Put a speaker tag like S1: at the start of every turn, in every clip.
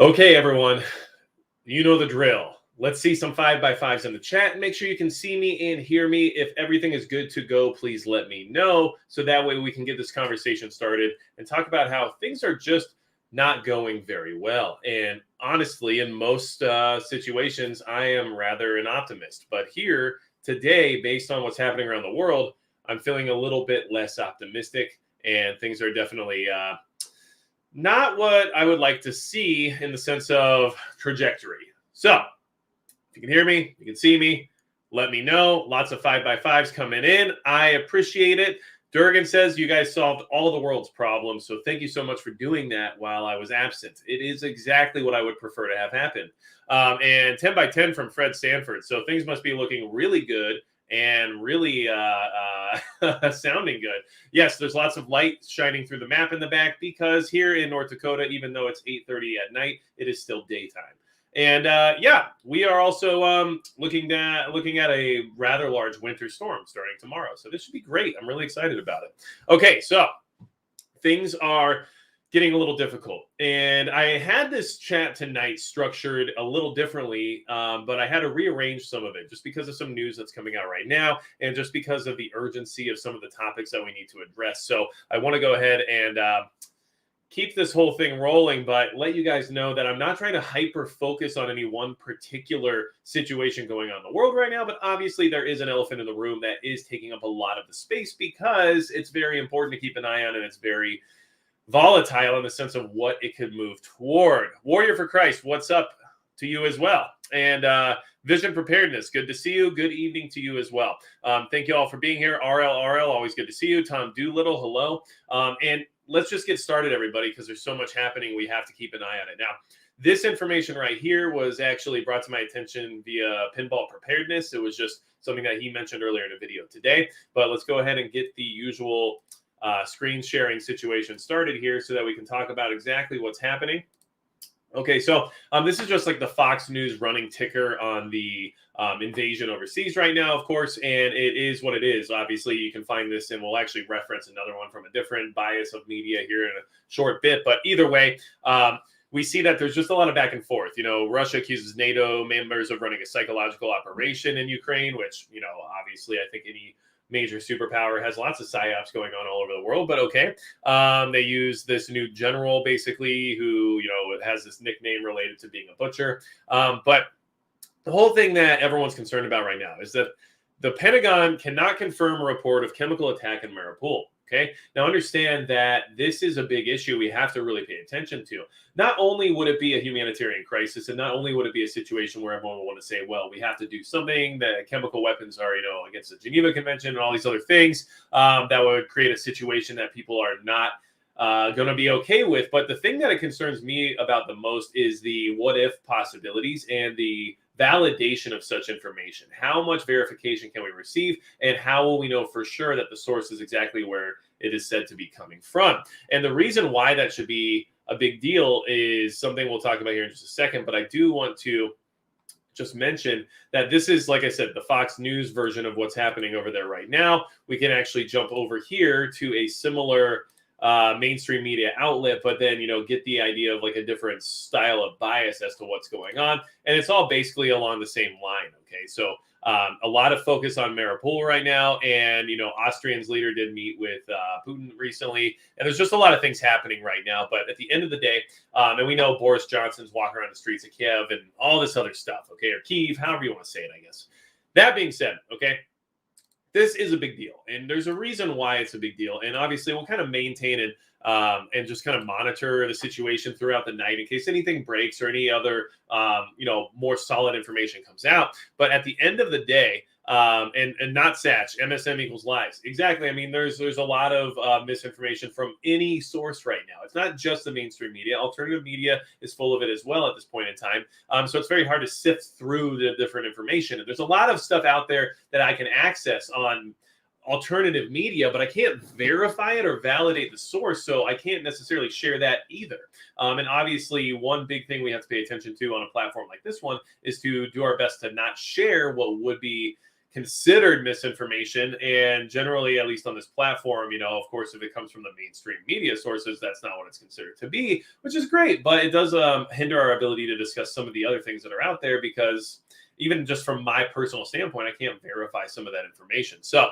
S1: Okay, everyone, you know the drill. Let's see some 5x5s in the chat and make sure you can see me and hear me. If everything is good to go, please let me know so that way we can get this conversation started and talk about how things are just not going very well. And honestly, in most situations, I am rather an optimist. But here today, based on what's happening around the world, I'm feeling a little bit less optimistic, and things are definitely not what I would like to see in the sense of trajectory. So, if you can hear me, you can see me, let me know. Lots of 5x5s coming in. I appreciate it. Durgan says you guys solved all the world's problems, so thank you so much for doing that while I was absent. It is exactly what I would prefer to have happen. And 10x10 from Fred Stanford. So things must be looking really good and really sounding good. Yes, there's lots of light shining through the map in the back because here in North Dakota, even though it's 8:30 at night, it is still daytime. And yeah, we are also looking at a rather large winter storm starting tomorrow. So this should be great. I'm really excited about it. Okay, so things are getting a little difficult. And I had this chat tonight structured a little differently, but I had to rearrange some of it just because of some news that's coming out right now and just because of the urgency of some of the topics that we need to address. So I want to go ahead and keep this whole thing rolling, but let you guys know that I'm not trying to hyper focus on any one particular situation going on in the world right now, but obviously there is an elephant in the room that is taking up a lot of the space because it's very important to keep an eye on, and it's very volatile in the sense of what it could move toward. Warrior for Christ, what's up to you as well? And Vision Preparedness, good to see you. Good evening to you as well. Thank you all for being here. RL, always good to see you. Tom Doolittle, hello. And let's just get started, everybody, because there's so much happening. We have to keep an eye on it. Now, this information right here was actually brought to my attention via Pinball Preparedness. It was just something that he mentioned earlier in a video today. But let's go ahead and get the usual screen sharing situation started here so that we can talk about exactly what's happening. Okay, so this is just like the Fox News running ticker on the invasion overseas right now, of course, and it is what it is. Obviously, you can find this, and we'll actually reference another one from a different bias of media here in a short bit. But either way, we see that there's just a lot of back and forth. You know, Russia accuses NATO members of running a psychological operation in Ukraine, which, you know, obviously I think any major superpower has lots of psyops going on all over the world, but okay. They use this new general, basically, who, you know, has this nickname related to being a butcher. But the whole thing that everyone's concerned about right now is that the Pentagon cannot confirm a report of chemical attack in Mariupol. Okay. Now understand that this is a big issue we have to really pay attention to. Not only would it be a humanitarian crisis, and not only would it be a situation where everyone will want to say, well, we have to do something, that chemical weapons are, you know, against the Geneva Convention and all these other things that would create a situation that people are not going to be okay with. But the thing that it concerns me about the most is the what if possibilities and the validation of such information. How much verification can we receive, and how will we know for sure that the source is exactly where it is said to be coming from? And the reason why that should be a big deal is something we'll talk about here in just a second, but I do want to just mention that this is, like I said, the Fox News version of what's happening over there right now. We can actually jump over here to a similar mainstream media outlet, but then, you know, get the idea of like a different style of bias as to what's going on. And it's all basically along the same line. Okay. So a lot of focus on Mariupol right now. And, you know, Austrian's leader did meet with Putin recently. And there's just a lot of things happening right now. But at the end of the day, and we know Boris Johnson's walking around the streets of Kiev and all this other stuff. Okay. Or Kyiv, however you want to say it, I guess. That being said, okay, this is a big deal, and there's a reason why it's a big deal. And obviously, we'll kind of maintain it and just kind of monitor the situation throughout the night in case anything breaks or any other, you know, more solid information comes out. But at the end of the day, and not Satch, MSM equals lies. Exactly. I mean, there's a lot of misinformation from any source right now. It's not just the mainstream media. Alternative media is full of it as well at this point in time. So it's very hard to sift through the different information. And there's a lot of stuff out there that I can access on alternative media, but I can't verify it or validate the source, so I can't necessarily share that either. And obviously, one big thing we have to pay attention to on a platform like this one is to do our best to not share what would be considered misinformation. And generally, at least on this platform, of course, if it comes from the mainstream media sources, that's not what it's considered to be, which is great. But it does hinder our ability to discuss some of the other things that are out there, because even just from my personal standpoint, I can't verify some of that information. So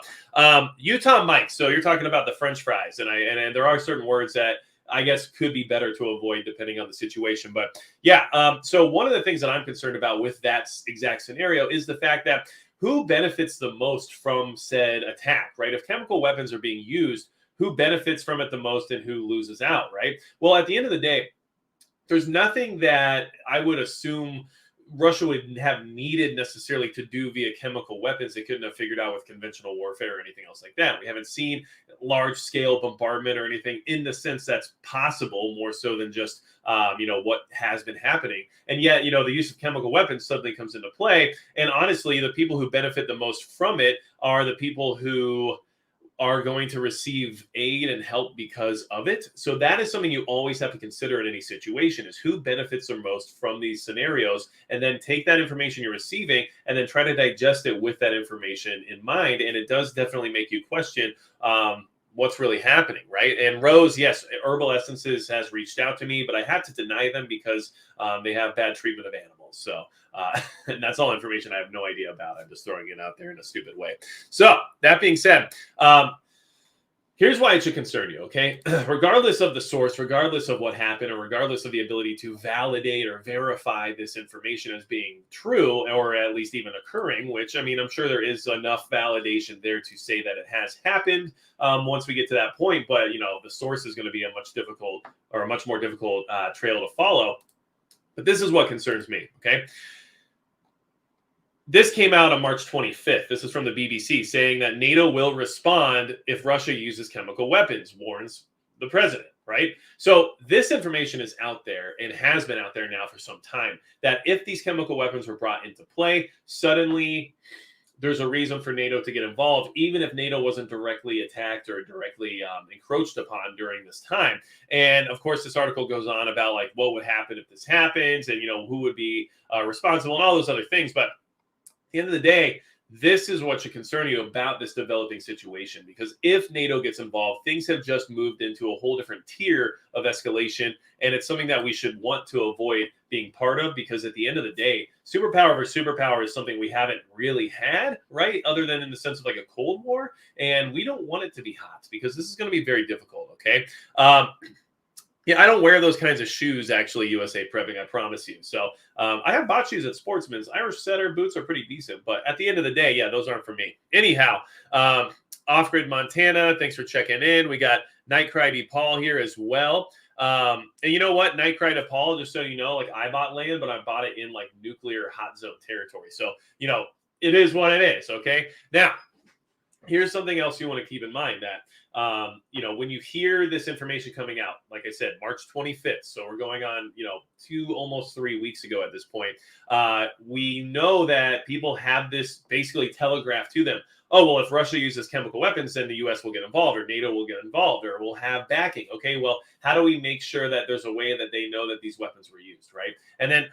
S1: Utah Mike, so you're talking about the French fries, and there are certain words that I guess could be better to avoid depending on the situation. But yeah, so one of the things that I'm concerned about with that exact scenario is the fact that who benefits the most from said attack, right? If chemical weapons are being used, who benefits from it the most and who loses out, right? Well, at the end of the day, there's nothing that I would assume Russia would have needed necessarily to do via chemical weapons. They couldn't have figured out with conventional warfare or anything else like that. We haven't seen large scale bombardment or anything in the sense that's possible, more so than just, what has been happening. And yet, the use of chemical weapons suddenly comes into play. And honestly, the people who benefit the most from it are the people who are going to receive aid and help because of it. So that is something you always have to consider in any situation, is who benefits the most from these scenarios, and then take that information you're receiving and then try to digest it with that information in mind. And it does definitely make you question what's really happening, right? And Rose, yes, Herbal Essences has reached out to me, but I had to deny them because they have bad treatment of animals. So and that's all information I have no idea about. I'm just throwing it out there in a stupid way. So that being said, here's why it should concern you, okay? Regardless of the source, regardless of what happened, or regardless of the ability to validate or verify this information as being true, or at least even occurring, which, I'm sure there is enough validation there to say that it has happened once we get to that point. But, the source is going to be a much more difficult trail to follow. But this is what concerns me, okay? This came out on March 25th. This is from the BBC, saying that NATO will respond if Russia uses chemical weapons, warns the president, right? So this information is out there and has been out there now for some time, that if these chemical weapons were brought into play, suddenly there's a reason for NATO to get involved, even if NATO wasn't directly attacked or directly encroached upon during this time. And of course, this article goes on about like what would happen if this happens, and who would be responsible and all those other things. But at the end of the day, this is what should concern you about this developing situation, because if NATO gets involved, things have just moved into a whole different tier of escalation, and it's something that we should want to avoid being part of, because at the end of the day, superpower versus superpower is something we haven't really had, right? Other than in the sense of like a Cold War, and we don't want it to be hot, because this is going to be very difficult, okay? Yeah, I don't wear those kinds of shoes, actually, USA Prepping, I promise you. So I have bought shoes at Sportsman's. Irish Setter boots are pretty decent, but at the end of the day, yeah, those aren't for me. Anyhow, Off-Grid Montana, thanks for checking in. We got Nightcry DePaul here as well. And you know what? Nightcry DePaul, just so you know, like I bought land, but I bought it in like nuclear hot zone territory. So, it is what it is, okay? Now, here's something else you want to keep in mind, that when you hear this information coming out, like I said, March 25th, so we're going on, almost 3 weeks ago at this point, we know that people have this basically telegraphed to them. Oh, well, if Russia uses chemical weapons, then the U.S. will get involved, or NATO will get involved, or will have backing. Okay, well, how do we make sure that there's a way that they know that these weapons were used, right? And then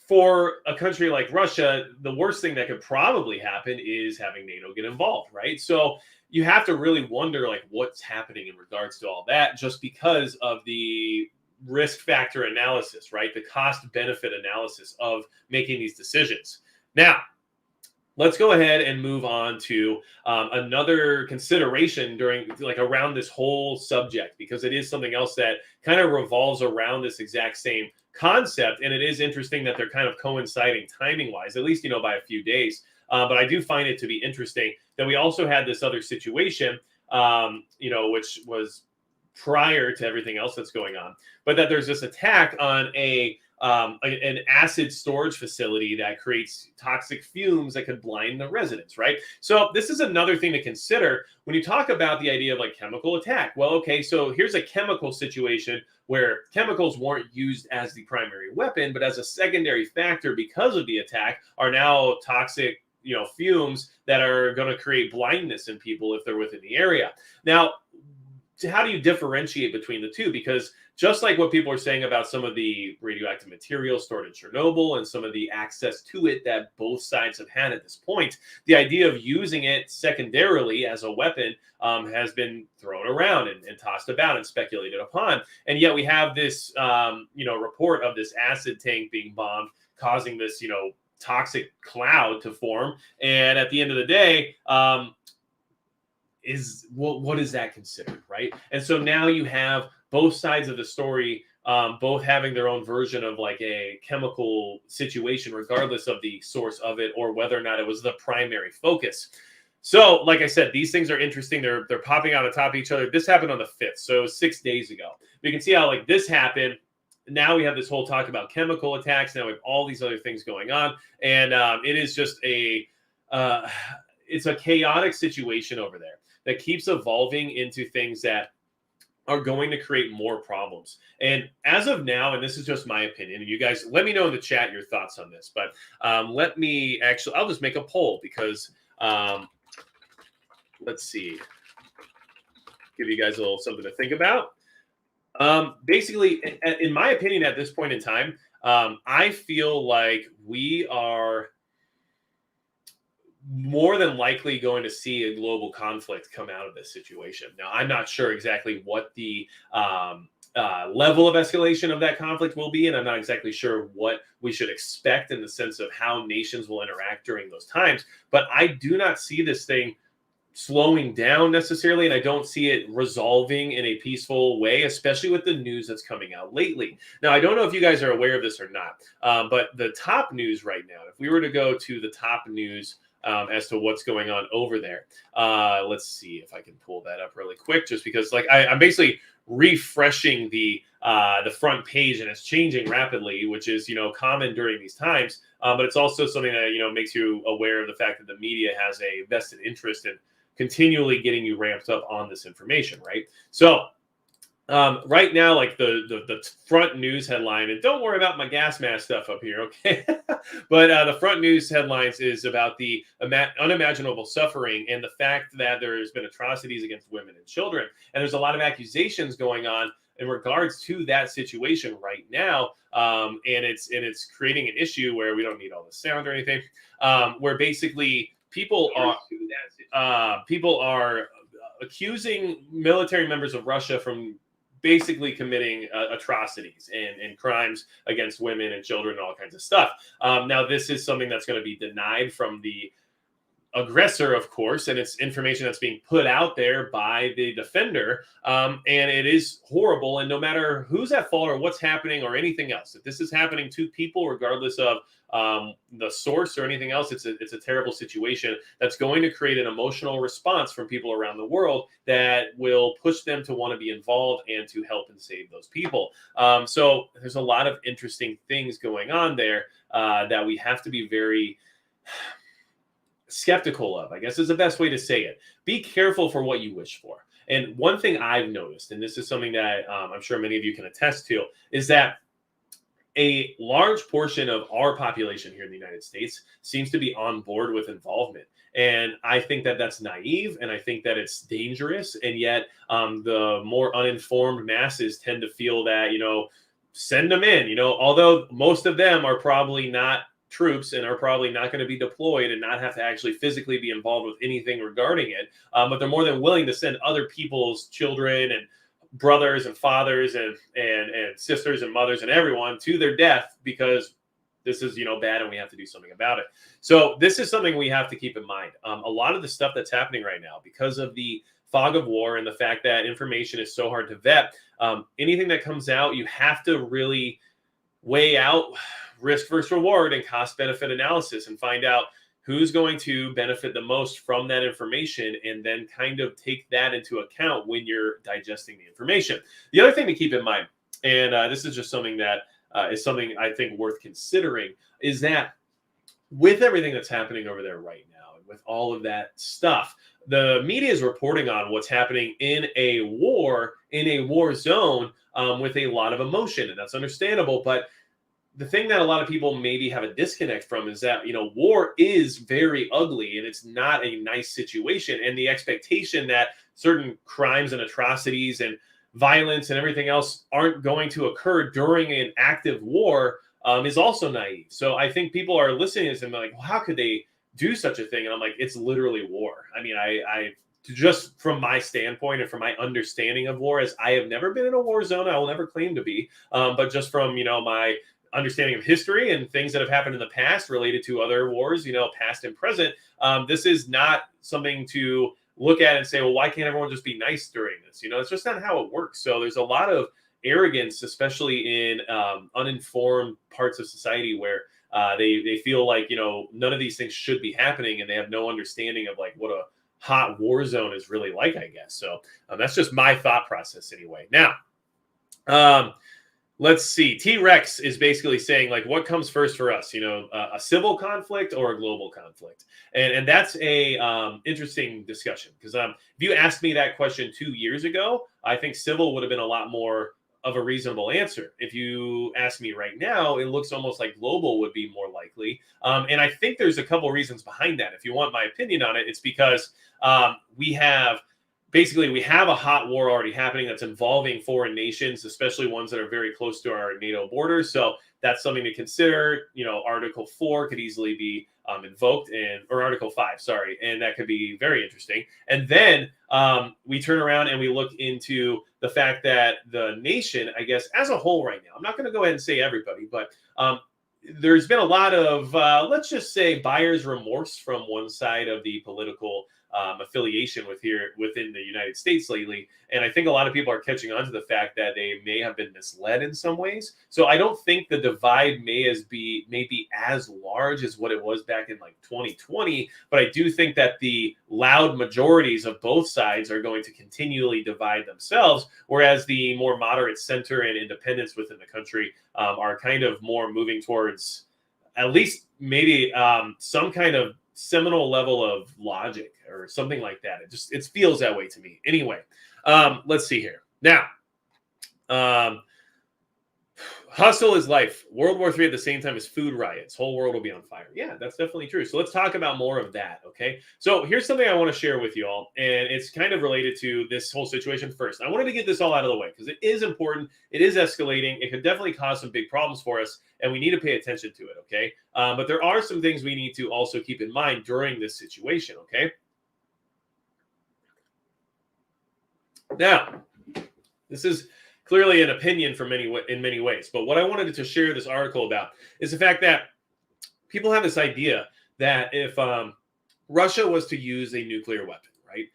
S1: for a country like Russia, the worst thing that could probably happen is having NATO get involved, right? So you have to really wonder, like, what's happening in regards to all that, just because of the risk factor analysis, right? The cost benefit analysis of making these decisions. Now, let's go ahead and move on to another consideration around this whole subject, because it is something else that kind of revolves around this exact same concept. And it is interesting that they're kind of coinciding timing wise, at least, by a few days. But I do find it to be interesting that we also had this other situation, which was prior to everything else that's going on, but that there's this attack on an acid storage facility that creates toxic fumes that could blind the residents, right? So this is another thing to consider when you talk about the idea of like chemical attack. Well, okay, so here's a chemical situation where chemicals weren't used as the primary weapon, but as a secondary factor because of the attack are now toxic, fumes that are going to create blindness in people if they're within the area. Now, how do you differentiate between the two? Because just like what people are saying about some of the radioactive material stored in Chernobyl and some of the access to it that both sides have had at this point, the idea of using it secondarily as a weapon has been thrown around and tossed about and speculated upon. And yet we have this, report of this acid tank being bombed, causing this, toxic cloud to form. And at the end of the day, what is that considered, right? And so now you have both sides of the story, both having their own version of like a chemical situation, regardless of the source of it or whether or not it was the primary focus. So, like I said, these things are interesting. They're popping out on top of each other. This happened on the 5th, so 6 days ago. We can see how like this happened. Now we have this whole talk about chemical attacks. Now we have all these other things going on, and it is just it's a chaotic situation over there that keeps evolving into things that are going to create more problems. And as of now, and this is just my opinion, and you guys let me know in the chat your thoughts on this, but I'll just make a poll because let's see, give you guys a little something to think about. Basically, in my opinion, at this point in time, I feel like we are more than likely going to see a global conflict come out of this situation. Now, I'm not sure exactly what the level of escalation of that conflict will be, and I'm not exactly sure what we should expect in the sense of how nations will interact during those times. But I do not see this thing slowing down necessarily, and I don't see it resolving in a peaceful way, especially with the news that's coming out lately. Now, I don't know if you guys are aware of this or not, but the top news right now, if we were to go to the top news as to what's going on over there. Let's see if I can pull that up really quick, just because like I'm basically refreshing the front page and it's changing rapidly, which is, common during these times. But it's also something that, makes you aware of the fact that the media has a vested interest in continually getting you ramped up on this information, right? So right now, like the front news headline, and don't worry about my gas mask stuff up here, okay? But the front news headlines is about the unimaginable suffering and the fact that there's been atrocities against women and children. And there's a lot of accusations going on in regards to that situation right now. And it's creating an issue where we don't need all the sound or anything, where basically people are accusing military members of Russia from basically committing atrocities and crimes against women and children and all kinds of stuff. Now, this is something that's going to be denied from the aggressor, of course, and it's information that's being put out there by the defender. And it is horrible. And no matter who's at fault or what's happening or anything else, if this is happening to people, regardless of the source or anything else, it's a terrible situation that's going to create an emotional response from people around the world that will push them to want to be involved and to help and save those people. So there's a lot of interesting things going on there that we have to be very skeptical of, I guess is the best way to say it. Be careful for what you wish for. And one thing I've noticed, and this is something that I'm sure many of you can attest to, is that a large portion of our population here in the United States seems to be on board with involvement. And I think that that's naive, and I think that it's dangerous. And yet the more uninformed masses tend to feel that, send them in, although most of them are probably not troops and are probably not going to be deployed and not have to actually physically be involved with anything regarding it. But they're more than willing to send other people's children and brothers and fathers and sisters and mothers and everyone to their death because this is, bad and we have to do something about it. So this is something we have to keep in mind. A lot of the stuff that's happening right now because of the fog of war and the fact that information is so hard to vet, anything that comes out, you have to really weigh out risk versus reward and cost benefit analysis and find out who's going to benefit the most from that information, and then kind of take that into account when you're digesting the information. The other thing to keep in mind, and this is just something that is something I think worth considering, is that with everything that's happening over there right now, and with all of that stuff, the media is reporting on what's happening in a war zone with a lot of emotion, and that's understandable. But the thing that a lot of people maybe have a disconnect from is that, war is very ugly and it's not a nice situation. And the expectation that certain crimes and atrocities and violence and everything else aren't going to occur during an active war is also naive. So I think people are listening to this and they're like, well, how could they do such a thing? And I'm like, it's literally war. I mean, I just from my standpoint and from my understanding of war, as I have never been in a war zone, I will never claim to be, but just from, my understanding of history and things that have happened in the past related to other wars, past and present, this is not something to look at and say, well, why can't everyone just be nice during this? It's just not how it works. So there's a lot of arrogance, especially in uninformed parts of society where they feel like, none of these things should be happening, and they have no understanding of like what a hot war zone is really like, I guess. So that's just my thought process anyway. Now, let's see. T-Rex is basically saying, like, what comes first for us? A civil conflict or a global conflict? And that's a interesting discussion, because if you asked me that question 2 years ago, I think civil would have been a lot more of a reasonable answer. If you ask me right now, it looks almost like global would be more likely. And I think there's a couple reasons behind that. If you want my opinion on it, it's because we have a hot war already happening that's involving foreign nations, especially ones that are very close to our NATO borders. So that's something to consider. Article 4 could easily be invoked, or Article 5, sorry, and that could be very interesting. And then we turn around and we look into the fact that the nation, I guess, as a whole right now, I'm not going to go ahead and say everybody, but there's been a lot of, let's just say, buyer's remorse from one side of the political affiliation within the United States lately. And I think a lot of people are catching on to the fact that they may have been misled in some ways. So I don't think the divide may be as large as what it was back in like 2020, but I do think that the loud majorities of both sides are going to continually divide themselves, whereas the more moderate center and independents within the country are kind of more moving towards at least maybe some kind of seminal level of logic or something like that. It feels that way to me. Anyway, let's see here. Now, hustle is life. World War III at the same time as food riots. Whole world will be on fire. Yeah, that's definitely true. So let's talk about more of that, okay? So here's something I want to share with you all, and it's kind of related to this whole situation first. I wanted to get this all out of the way because it is important. It is escalating. It could definitely cause some big problems for us, and we need to pay attention to it, okay? But there are some things we need to also keep in mind during this situation, okay? Now, this is clearly an opinion in many ways. But what I wanted to share this article about is the fact that people have this idea that if Russia was to use a nuclear weapon, right,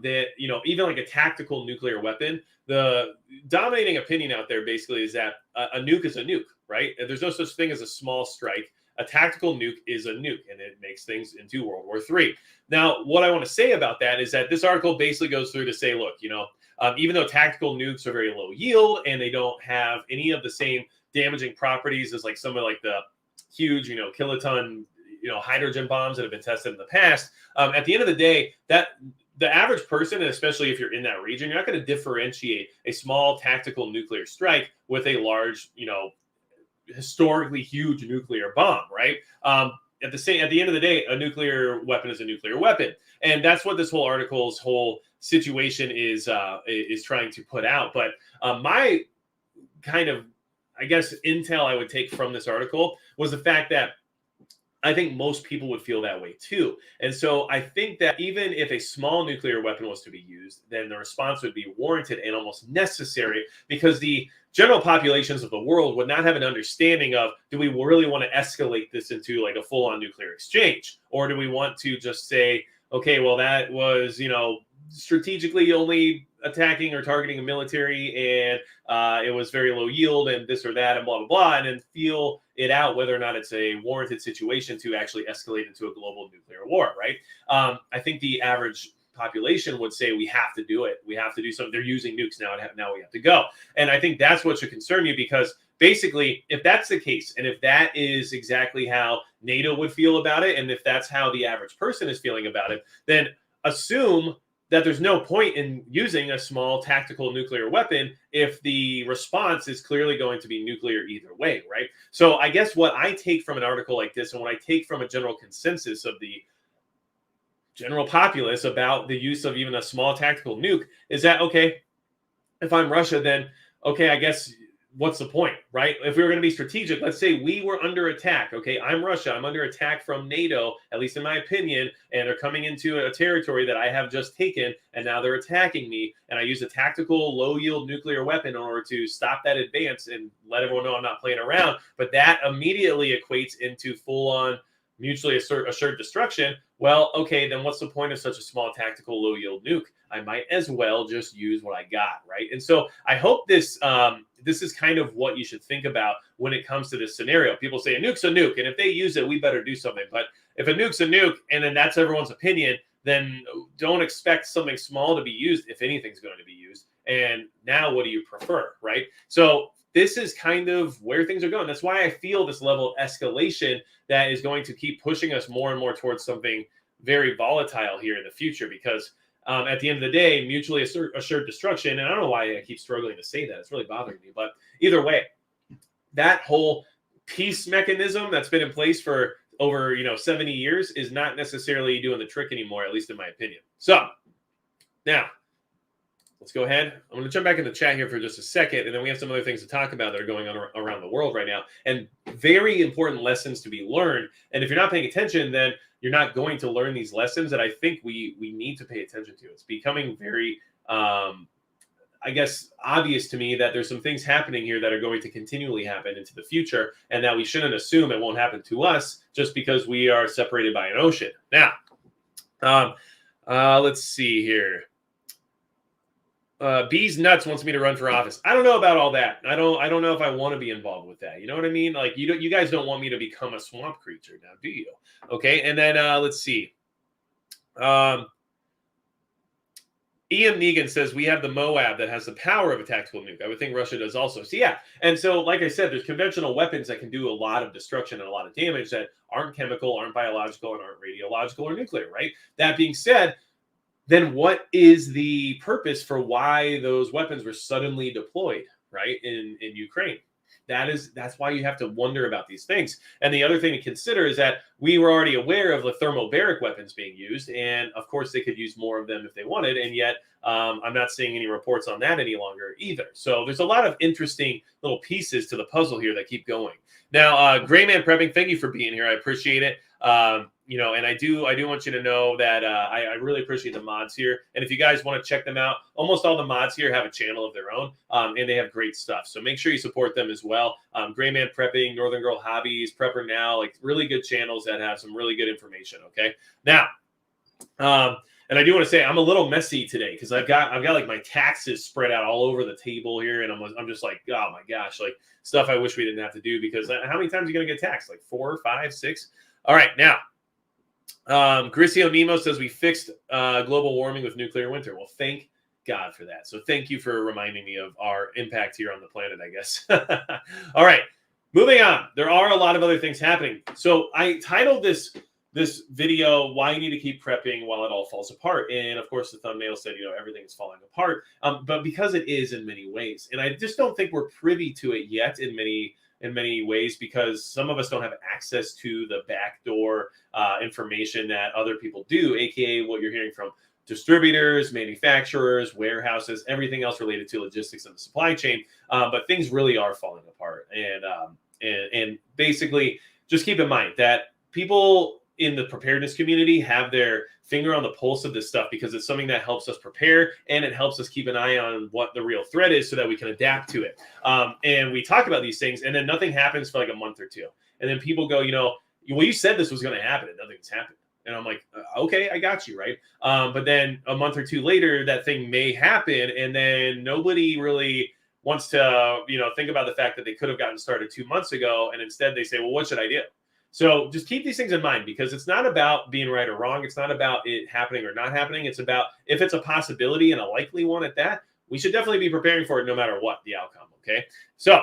S1: that, even like a tactical nuclear weapon, the dominating opinion out there basically is that a nuke is a nuke, right? And there's no such thing as a small strike. A tactical nuke is a nuke, and it makes things into World War III. Now, what I want to say about that is that this article basically goes through to say, look, even though tactical nukes are very low yield and they don't have any of the same damaging properties as like some of like the huge, kiloton, hydrogen bombs that have been tested in the past, at the end of the day, that the average person, and especially if you're in that region, you're not going to differentiate a small tactical nuclear strike with a large, historically huge nuclear bomb, right? At the end of the day, a nuclear weapon is a nuclear weapon, and that's what this whole article's whole situation is trying to put out. But my kind of, I guess, intel I would take from this article was the fact that I think most people would feel that way too. And so I think that even if a small nuclear weapon was to be used, then the response would be warranted and almost necessary, because the general populations of the world would not have an understanding of, do we really want to escalate this into like a full-on nuclear exchange? Or do we want to just say, okay, well, that was, strategically only attacking or targeting a military, and it was very low yield and this or that and blah, blah, blah, and then feel it out whether or not it's a warranted situation to actually escalate into a global nuclear war, right? I think the average population would say we have to do it. We have to do something. They're using nukes now, and now we have to go. And I think that's what should concern you, because basically, if that's the case, and if that is exactly how NATO would feel about it, and if that's how the average person is feeling about it, then assume that there's no point in using a small tactical nuclear weapon if the response is clearly going to be nuclear either way, right? So I guess what I take from an article like this, and what I take from a general consensus of the general populace about the use of even a small tactical nuke is that, okay, if I'm Russia, then, okay, I guess what's the point, right? If we were going to be strategic, let's say we were under attack. Okay, I'm Russia. I'm under attack from NATO, at least in my opinion, and they're coming into a territory that I have just taken, and now they're attacking me. And I use a tactical, low-yield nuclear weapon in order to stop that advance and let everyone know I'm not playing around. But that immediately equates into full-on mutually assured destruction. Well, okay, then what's the point of such a small tactical low-yield nuke? I might as well just use what I got, right? And so I hope this is kind of what you should think about when it comes to this scenario. People say a nuke's a nuke, and if they use it, we better do something. But if a nuke's a nuke, and then that's everyone's opinion, then don't expect something small to be used if anything's going to be used. And now what do you prefer, right? So this is kind of where things are going. That's why I feel this level of escalation that is going to keep pushing us more and more towards something very volatile here in the future, because at the end of the day, mutually assured destruction, and I don't know why I keep struggling to say that. It's really bothering me. But either way, that whole peace mechanism that's been in place for over 70 years is not necessarily doing the trick anymore, at least in my opinion. So now, let's go ahead. I'm going to jump back in the chat here for just a second, and then we have some other things to talk about that are going on around the world right now, and very important lessons to be learned. And if you're not paying attention, then you're not going to learn these lessons that I think we need to pay attention to. It's becoming very, I guess, obvious to me that there's some things happening here that are going to continually happen into the future, and that we shouldn't assume it won't happen to us just because we are separated by an ocean. Now, let's see here. Bees Nuts wants me to run for office. I don't know about all that. I don't know if I want to be involved with that. You know what I mean? Like, you guys don't want me to become a swamp creature now, do you? Okay, and then let's see. Ian Negan says we have the Moab that has the power of a tactical nuke. I would think Russia does also. So yeah, and so like I said, there's conventional weapons that can do a lot of destruction and a lot of damage that aren't chemical, aren't biological, and aren't radiological or nuclear, right? That being said, then what is the purpose for why those weapons were suddenly deployed, right, in Ukraine? That's why you have to wonder about these things. And the other thing to consider is that we were already aware of the thermobaric weapons being used, and of course they could use more of them if they wanted, and yet I'm not seeing any reports on that any longer either. So there's a lot of interesting little pieces to the puzzle here that keep going. Now, Gray Man Prepping, thank you for being here. I appreciate it. And I do want you to know that I really appreciate the mods here. And if you guys want to check them out, almost all the mods here have a channel of their own, and they have great stuff. So make sure you support them as well. Gray Man Prepping, Northern Girl Hobbies, Prepper Now, like really good channels that have some really good information. Okay, now, and I do want to say I'm a little messy today because I've got like my taxes spread out all over the table here, and I'm just like, oh my gosh, like stuff I wish we didn't have to do, because how many times are you going to get taxed? Like 4, 5, 6? All right, now. Grisio Nemo says we fixed global warming with nuclear winter. Well, thank God for that. So thank you for reminding me of our impact here on the planet, I guess. All right, moving on. There are a lot of other things happening. So I titled this video, "Why You Need to Keep Prepping While It All Falls Apart." And of course, the thumbnail said, everything's falling apart. But because it is in many ways. And I just don't think we're privy to it yet in many ways, because some of us don't have access to the backdoor information that other people do, aka what you're hearing from distributors, manufacturers, warehouses, everything else related to logistics and the supply chain. But things really are falling apart, and basically, just keep in mind that people in the preparedness community have their finger on the pulse of this stuff, because it's something that helps us prepare, and it helps us keep an eye on what the real threat is so that we can adapt to it. And we talk about these things, and then nothing happens for like a month or two. And then people go, well, you said this was going to happen, and nothing's happened. And I'm like, okay, I got you, right? But then a month or two later, that thing may happen, and then nobody really wants to, think about the fact that they could have gotten started 2 months ago, and instead they say, well, what should I do? So just keep these things in mind, because it's not about being right or wrong. It's not about it happening or not happening. It's about, if it's a possibility and a likely one at that, we should definitely be preparing for it no matter what the outcome, okay? So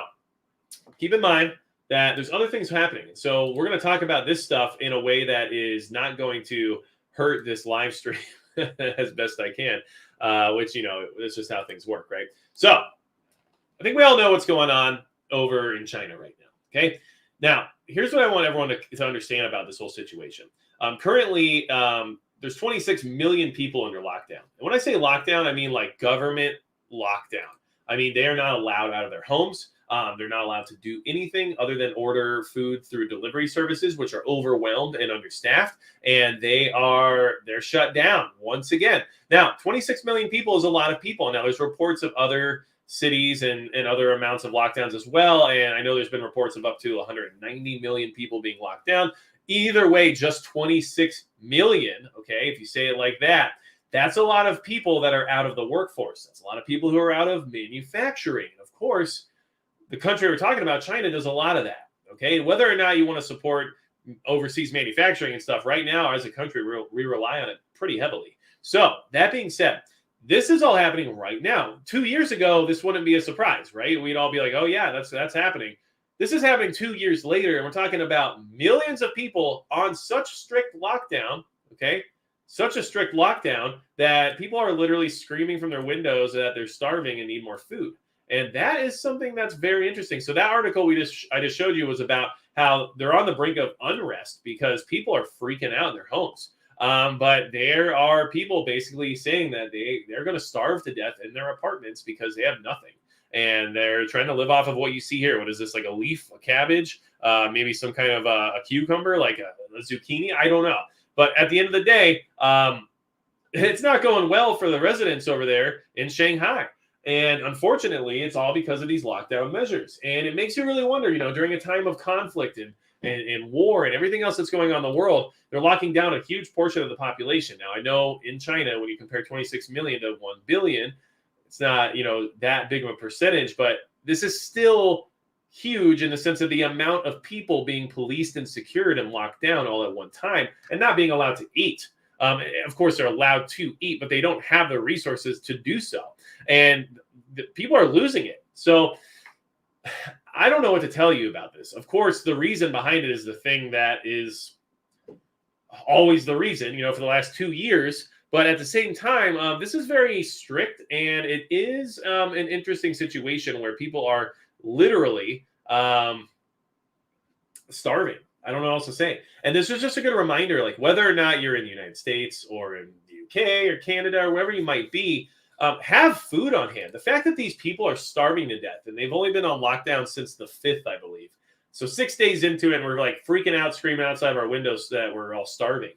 S1: keep in mind that there's other things happening. So we're going to talk about this stuff in a way that is not going to hurt this live stream as best I can, which, it's just how things work, right? So I think we all know what's going on over in China right now, okay? Now, here's what I want everyone to understand about this whole situation. Currently, there's 26 million people under lockdown. And when I say lockdown, I mean like government lockdown. I mean, they are not allowed out of their homes. They're not allowed to do anything other than order food through delivery services, which are overwhelmed and understaffed, and they're shut down once again. Now, 26 million people is a lot of people. Now, there's reports of other cities and other amounts of lockdowns as well, and I know there's been reports of up to 190 million people being locked down. Either way, just 26 million, okay, if you say it like that, that's a lot of people that are out of the workforce. That's a lot of people who are out of manufacturing. Of course, the country we're talking about, China, does a lot of that, okay? Whether or not you want to support overseas manufacturing and stuff, right now, as a country, we rely on it pretty heavily. So, that being said, this is all happening right now. 2 years ago, this wouldn't be a surprise, right? We'd all be like, oh, yeah, that's happening. This is happening 2 years later, and we're talking about millions of people on such strict lockdown, okay? Such a strict lockdown that people are literally screaming from their windows that they're starving and need more food. And that is something that's very interesting. So that article I just showed you was about how they're on the brink of unrest because people are freaking out in their homes. But there are people basically saying that they're going to starve to death in their apartments because they have nothing. And they're trying to live off of what you see here. What is this, like a leaf, a cabbage, maybe some kind of a cucumber, like a zucchini? I don't know. But at the end of the day, it's not going well for the residents over there in Shanghai. And unfortunately, it's all because of these lockdown measures. And it makes you really wonder, during a time of conflict and war and everything else that's going on in the world, they're locking down a huge portion of the population. Now, I know in China, when you compare 26 million to 1 billion, it's not, that big of a percentage, but this is still huge in the sense of the amount of people being policed and secured and locked down all at one time and not being allowed to eat. Of course, they're allowed to eat, but they don't have the resources to do so. And people are losing it. So I don't know what to tell you about this. Of course, the reason behind it is the thing that is always the reason, for the last 2 years. But at the same time, this is very strict, and it is an interesting situation where people are literally starving. I don't know what else to say. And this is just a good reminder, like whether or not you're in the United States or in the UK or Canada or wherever you might be, have food on hand. The fact that these people are starving to death, and they've only been on lockdown since the 5th, I believe. So 6 days into it, and we're like freaking out, screaming outside of our windows that we're all starving.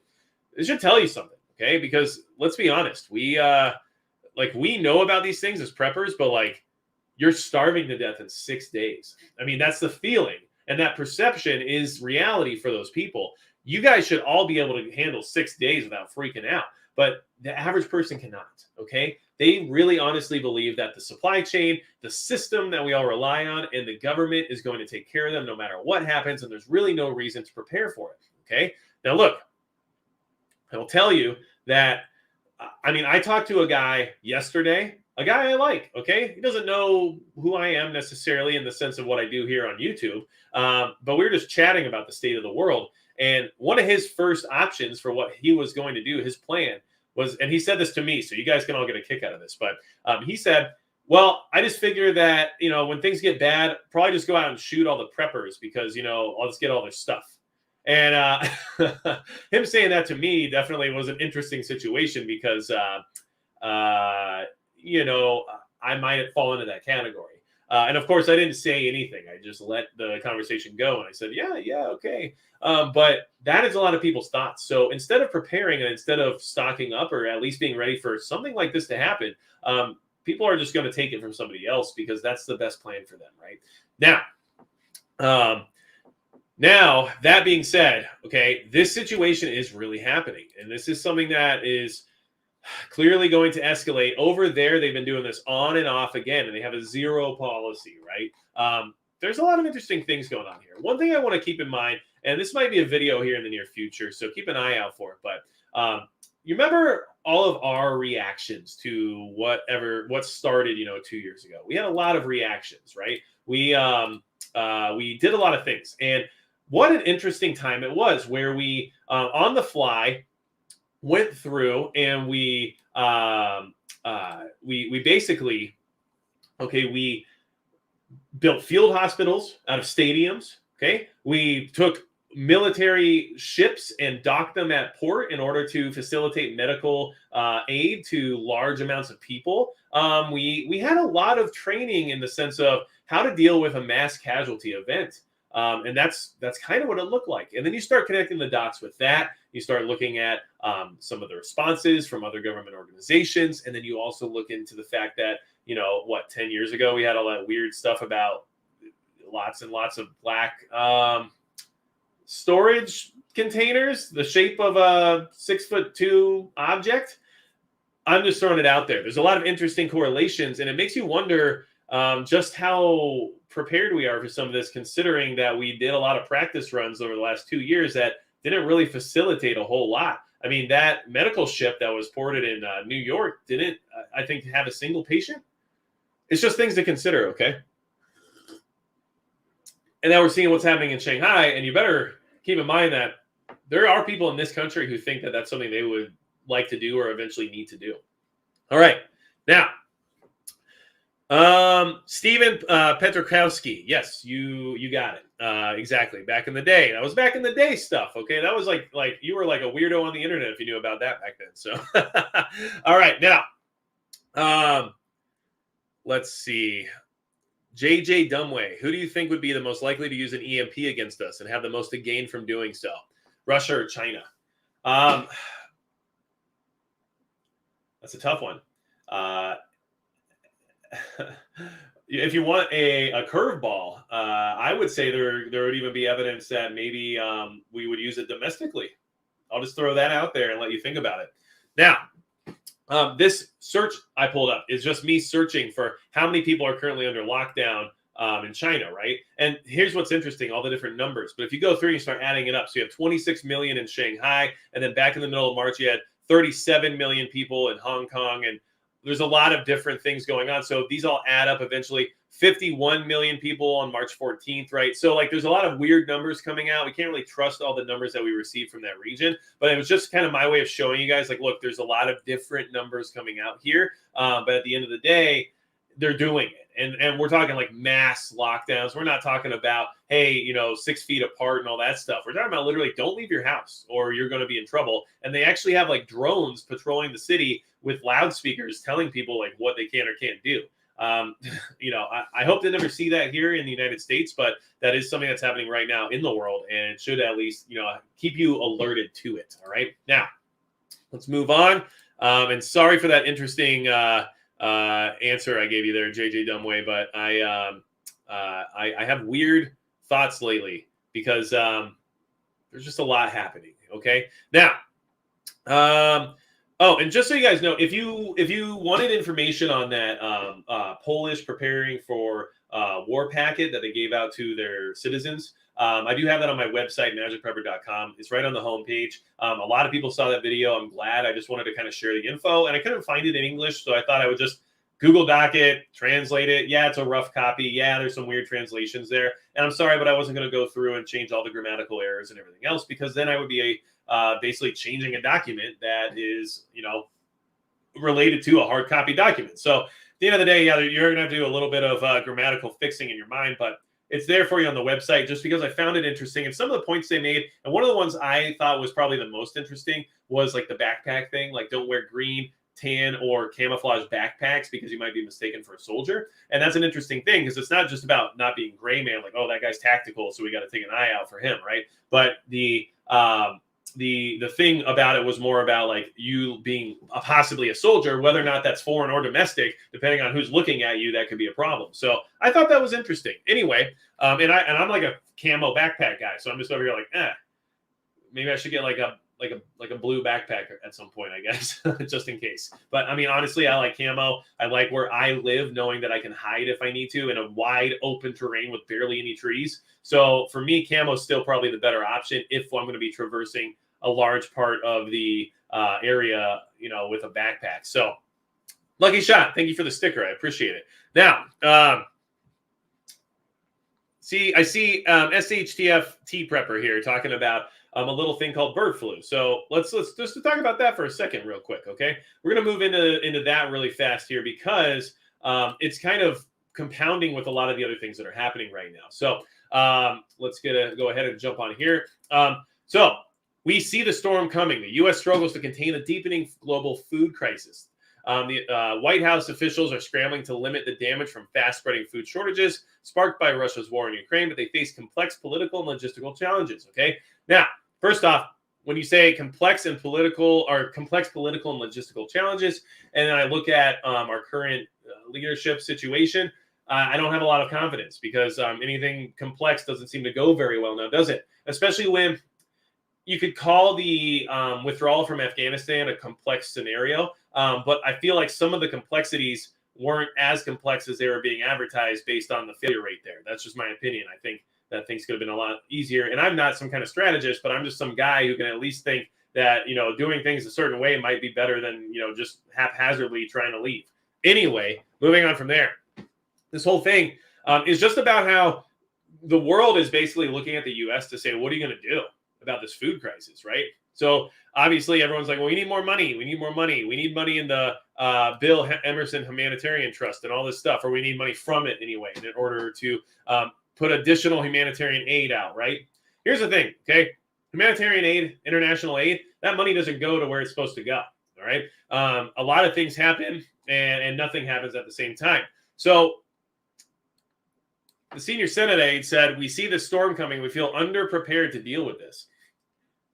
S1: It should tell you something, okay? Because let's be honest, we know about these things as preppers, but like you're starving to death in 6 days. I mean, that's the feeling. And that perception is reality for those people. You guys should all be able to handle 6 days without freaking out. But the average person cannot, okay? They really honestly believe that the supply chain, the system that we all rely on, and the government is going to take care of them no matter what happens, and there's really no reason to prepare for it, okay? Now, look, I'll tell you that, I talked to a guy yesterday, a guy I like, okay? He doesn't know who I am necessarily in the sense of what I do here on YouTube, but we were just chatting about the state of the world. And one of his first options for what he was going to do, his plan was, and he said this to me, so you guys can all get a kick out of this, but he said, well, I just figure that, when things get bad, probably just go out and shoot all the preppers because, I'll just get all their stuff. And him saying that to me definitely was an interesting situation because, I might fall into that category. And of course, I didn't say anything. I just let the conversation go. And I said, yeah, okay. But that is a lot of people's thoughts. So instead of preparing and instead of stocking up or at least being ready for something like this to happen, people are just going to take it from somebody else because that's the best plan for them, right? Now, that being said, okay, this situation is really happening. And this is something that is clearly going to escalate. Over there, they've been doing this on and off again, and they have a zero policy, right? There's a lot of interesting things going on here. One thing I want to keep in mind, and this might be a video here in the near future, so keep an eye out for it, but you remember all of our reactions to what started, 2 years ago? We had a lot of reactions, right? We did a lot of things, and what an interesting time it was where we, on the fly, went through and we basically, we built field hospitals out of stadiums. Okay, we took military ships and dock them at port in order to facilitate medical aid to large amounts of people. We had a lot of training in the sense of how to deal with a mass casualty event. And that's kind of what it looked like. And then you start connecting the dots with that. You start looking at some of the responses from other government organizations. And then you also look into the fact that, 10 years ago, we had all that weird stuff about lots and lots of black storage containers, the shape of a 6'2" object. I'm just throwing it out there. There's a lot of interesting correlations, and it makes you wonder just how prepared we are for some of this, considering that we did a lot of practice runs over the last 2 years that didn't really facilitate a whole lot. I mean, that medical ship that was ported in New York didn't, I think, have a single patient. It's just things to consider, okay? And now we're seeing what's happening in Shanghai, and you better keep in mind that there are people in this country who think that that's something they would like to do or eventually need to do. All right. Now, Stephen Petrokowski. Yes, you got it. Exactly. Back in the day. That was back in the day stuff, okay? That was like you were like a weirdo on the internet if you knew about that back then. So, all right. Now, let's see. JJ Dumway, who do you think would be the most likely to use an EMP against us and have the most to gain from doing so? Russia or China? That's a tough one. If you want a curveball, I would say there would even be evidence that maybe we would use it domestically. I'll just throw that out there and let you think about it. Now, this search I pulled up is just me searching for how many people are currently under lockdown in China, right? And here's what's interesting, all the different numbers. But if you go through and you start adding it up, so you have 26 million in Shanghai, and then back in the middle of March, you had 37 million people in Hong Kong, and there's a lot of different things going on. So these all add up eventually. 51 million people on March 14th, right? So there's a lot of weird numbers coming out. We can't really trust all the numbers that we receive from that region, but it was just kind of my way of showing you guys, look, there's a lot of different numbers coming out here. But at the end of the day, they're doing it. And we're talking mass lockdowns. We're not talking about, hey, 6 feet apart and all that stuff. We're talking about literally don't leave your house or you're going to be in trouble. And they actually have drones patrolling the city with loudspeakers telling people what they can or can't do. I hope to never see that here in the United States, but that is something that's happening right now in the world, and it should at least, keep you alerted to it. All right. Now, let's move on. And sorry for that interesting answer I gave you there, JJ Dumway, but I have weird thoughts lately because there's just a lot happening. Okay. Now, oh, and just so you guys know, if you wanted information on that Polish preparing for war packet that they gave out to their citizens, I do have that on my website, magicprepper.com. It's right on the homepage. A lot of people saw that video. I'm glad. I just wanted to kind of share the info, and I couldn't find it in English, so I thought I would just Google Doc it, translate it. Yeah, it's a rough copy. Yeah, there's some weird translations there. And I'm sorry, but I wasn't going to go through and change all the grammatical errors and everything else, because then I would be basically changing a document that is, related to a hard copy document. So at the end of the day, yeah, you're going to have to do a little bit of grammatical fixing in your mind, but it's there for you on the website just because I found it interesting. And some of the points they made, and one of the ones I thought was probably the most interesting was the backpack thing, don't wear green, tan, or camouflage backpacks because you might be mistaken for a soldier. And that's an interesting thing because it's not just about not being gray man, oh, that guy's tactical, so we got to take an eye out for him, right? But the thing about it was more about you being possibly a soldier, whether or not that's foreign or domestic, depending on who's looking at you, that could be a problem. So I thought that was interesting. Anyway, and I'm like a camo backpack guy, so I'm just over here maybe I should get a blue backpack at some point, I guess, just in case. But I mean, honestly, I like camo. I like where I live, knowing that I can hide if I need to in a wide open terrain with barely any trees. So for me, camo is still probably the better option if I'm going to be traversing a large part of the area, with a backpack. So lucky shot. Thank you for the sticker. I appreciate it. Now, I see SHTF tea prepper here talking about a little thing called bird flu. So let's just talk about that for a second real quick, okay? We're going to move into that really fast here because it's kind of compounding with a lot of the other things that are happening right now. So let's go ahead and jump on here. So we see the storm coming. The U.S. struggles to contain a deepening global food crisis. The White House officials are scrambling to limit the damage from fast-spreading food shortages sparked by Russia's war in Ukraine, but they face complex political and logistical challenges. Okay, now, first off, when you say complex political and logistical challenges, and then I look at our current leadership situation, I don't have a lot of confidence because anything complex doesn't seem to go very well now, does it? Especially when you could call the withdrawal from Afghanistan a complex scenario, but I feel like some of the complexities weren't as complex as they were being advertised based on the failure rate there. That's just my opinion. I think that things could have been a lot easier. And I'm not some kind of strategist, but I'm just some guy who can at least think that, doing things a certain way might be better than, just haphazardly trying to leave. Anyway, moving on from there. This whole thing is just about how the world is basically looking at the U.S. to say, what are you going to do about this food crisis, right? So obviously everyone's like, well, we need more money. We need more money. We need money in the Bill Emerson Humanitarian Trust and all this stuff, or we need money from it anyway in order to put additional humanitarian aid out, right? Here's the thing, okay? Humanitarian aid, international aid, that money doesn't go to where it's supposed to go, all right? A lot of things happen and nothing happens at the same time. So the senior Senate aide said, we see the storm coming. We feel underprepared to deal with this.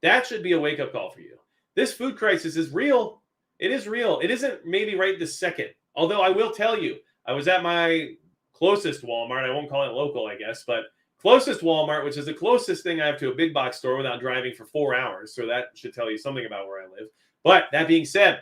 S1: That should be a wake-up call for you. This food crisis is real. It is real. It isn't maybe right this second. Although I will tell you, I was at my closest Walmart. I won't call it local, I guess, but closest Walmart, which is the closest thing I have to a big box store without driving for 4 hours. So that should tell you something about where I live. But that being said,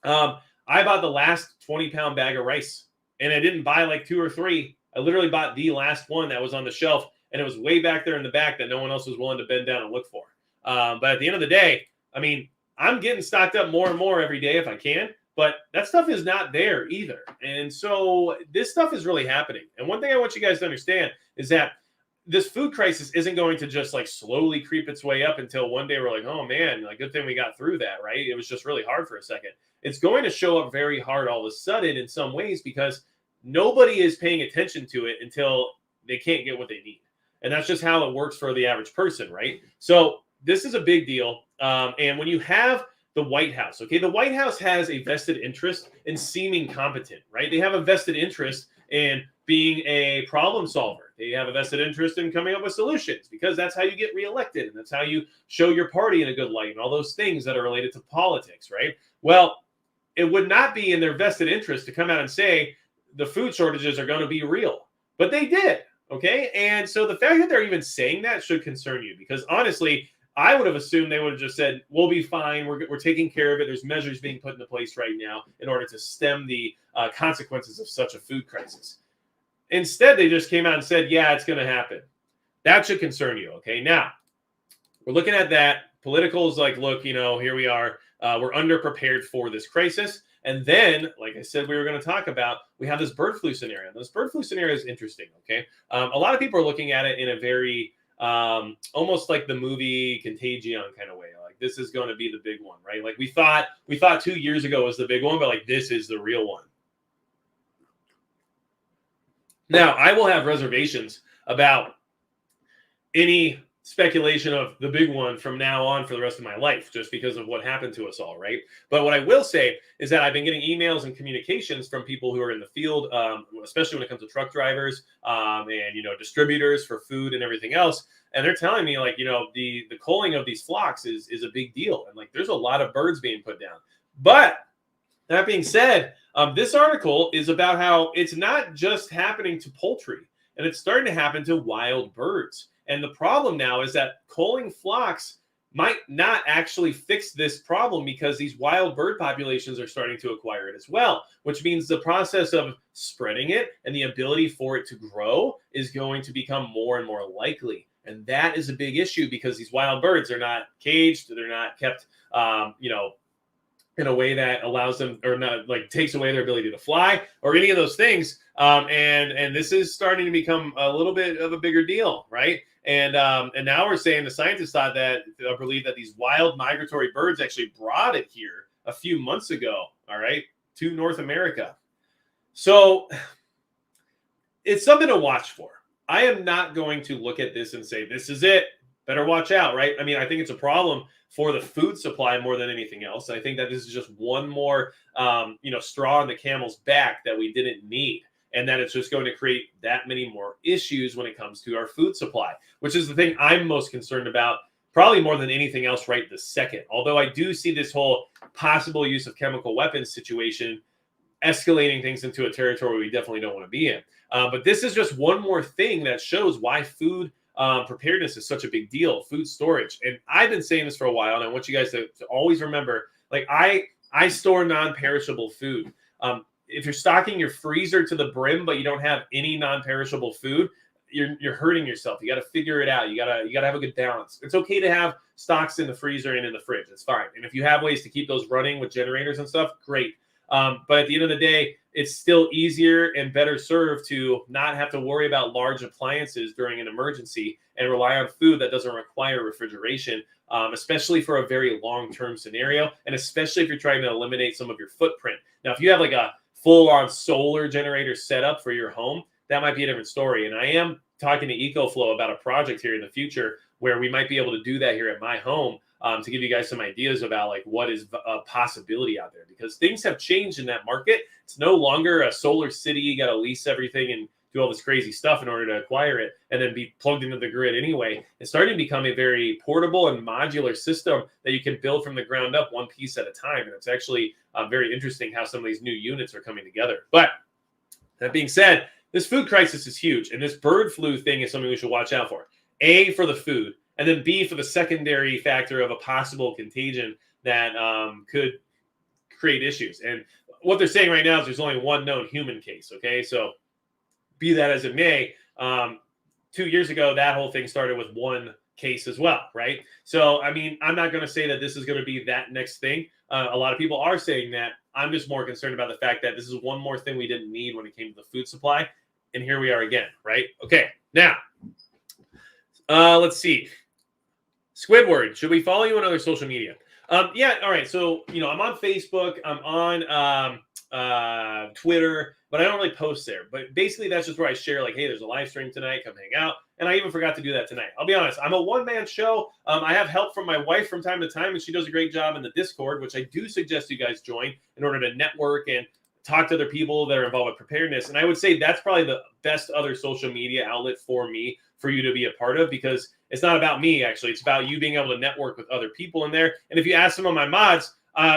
S1: I bought the last 20-pound bag of rice, and I didn't buy like 2 or 3. I literally bought the last one that was on the shelf, and it was way back there in the back that no one else was willing to bend down and look for. But at the end of the day, I mean, I'm getting stocked up more and more every day if I can, but that stuff is not there either. And so this stuff is really happening. And one thing I want you guys to understand is that this food crisis isn't going to just like slowly creep its way up until one day we're like, oh man, like good thing we got through that, right? It was just really hard for a second. It's going to show up very hard all of a sudden in some ways because nobody is paying attention to it until they can't get what they need. And that's just how it works for the average person, right? So this is a big deal. And when you have the White House, okay, the White House has a vested interest in seeming competent, right? They have a vested interest in being a problem solver. They have a vested interest in coming up with solutions because that's how you get reelected and that's how you show your party in a good light and all those things that are related to politics, right? Well, it would not be in their vested interest to come out and say the food shortages are going to be real, but they did, okay? And so the fact that they're even saying that should concern you because honestly, I would have assumed they would have just said, we'll be fine. We're taking care of it. There's measures being put into place right now in order to stem the consequences of such a food crisis. Instead, they just came out and said, yeah, it's going to happen. That should concern you, okay? Now, we're looking at that. Politicals like, look, here we are. We're underprepared for this crisis. And then, like I said, we were going to talk about, we have this bird flu scenario. This bird flu scenario is interesting, okay? A lot of people are looking at it in a very almost like the movie Contagion kind of way. Like this is going to be the big one, right? Like we thought 2 years ago was the big one, but like this is the real one. Now, I will have reservations about any speculation of the big one from now on for the rest of my life, just because of what happened to us all, right? But what I will say is that I've been getting emails and communications from people who are in the field, especially when it comes to truck drivers and, distributors for food and everything else. And they're telling me like, the culling of these flocks is a big deal. And like, there's a lot of birds being put down. But that being said, this article is about how it's not just happening to poultry and it's starting to happen to wild birds. And the problem now is that culling flocks might not actually fix this problem because these wild bird populations are starting to acquire it as well, which means the process of spreading it and the ability for it to grow is going to become more and more likely. And that is a big issue because these wild birds are not caged. They're not kept, in a way that allows them or not like takes away their ability to fly or any of those things. And this is starting to become a little bit of a bigger deal, right? And now we're saying the scientists believe that these wild migratory birds actually brought it here a few months ago, all right, to North America. So it's something to watch for. I am not going to look at this and say, this is it. Better watch out, right? I mean, I think it's a problem for the food supply more than anything else. I think that this is just one more, straw on the camel's back that we didn't need. And that it's just going to create that many more issues when it comes to our food supply, which is the thing I'm most concerned about, probably more than anything else right this second. Although I do see this whole possible use of chemical weapons situation escalating things into a territory we definitely don't want to be in. But this is just one more thing that shows why food preparedness is such a big deal, food storage. And I've been saying this for a while, and I want you guys to always remember, like I store non-perishable food. If you're stocking your freezer to the brim, but you don't have any non-perishable food, you're hurting yourself. You got to figure it out. You got to have a good balance. It's okay to have stocks in the freezer and in the fridge. It's fine. And if you have ways to keep those running with generators and stuff, great. But at the end of the day, it's still easier and better served to not have to worry about large appliances during an emergency and rely on food that doesn't require refrigeration, especially for a very long-term scenario, and especially if you're trying to eliminate some of your footprint. Now, if you have like a full-on solar generator setup for your home, that might be a different story. And I am talking to EcoFlow about a project here in the future where we might be able to do that here at my home, to give you guys some ideas about like what is a possibility out there, because things have changed in that market. It's no longer a solar city. You got to lease everything and do all this crazy stuff in order to acquire it and then be plugged into the grid anyway. It's starting to become a very portable and modular system that you can build from the ground up, one piece at a time. And it's actually very interesting how some of these new units are coming together. But that being said, this food crisis is huge. And this bird flu thing is something we should watch out for. A, for the food, and then B, for the secondary factor of a possible contagion that could create issues. And what they're saying right now is there's only one known human case, okay? So be that as it may, 2 years ago, that whole thing started with one case as well, right? So, I mean, I'm not going to say that this is going to be that next thing. A lot of people are saying that. I'm just more concerned about the fact that this is one more thing we didn't need when it came to the food supply. And here we are again, right? Okay, now, let's see. Squidward, should we follow you on other social media? Yeah, all right. So, I'm on Facebook. I'm on Twitter, but I don't really post there. But basically, that's just where I share, like, hey, there's a live stream tonight. Come hang out. And I even forgot to do that tonight. I'll be honest. I'm a one-man show. I have help from my wife from time to time, and she does a great job in the Discord, which I do suggest you guys join in order to network and talk to other people that are involved with preparedness. And I would say that's probably the best other social media outlet for me, for you to be a part of, because it's not about me, actually. It's about you being able to network with other people in there. And if you ask some of my mods,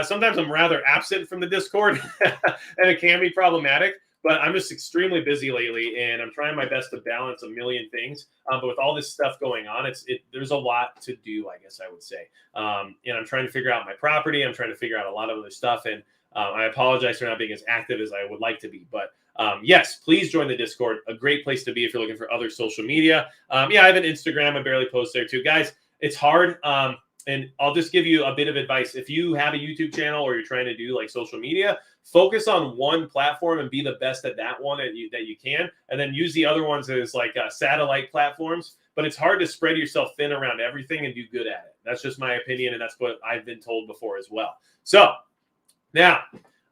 S1: sometimes I'm rather absent from the Discord, and it can be problematic. But I'm just extremely busy lately, and I'm trying my best to balance a million things. But with all this stuff going on, there's a lot to do, I guess I would say. And I'm trying to figure out my property. I'm trying to figure out a lot of other stuff. And I apologize for not being as active as I would like to be. But yes, please join the Discord. A great place to be if you're looking for other social media. Yeah, I have an Instagram. I barely post there too. Guys, it's hard. And I'll just give you a bit of advice. If you have a YouTube channel or you're trying to do like social media, focus on one platform and be the best at that one that you can. And then use the other ones as like satellite platforms. But it's hard to spread yourself thin around everything and do good at it. That's just my opinion. And that's what I've been told before as well. So now,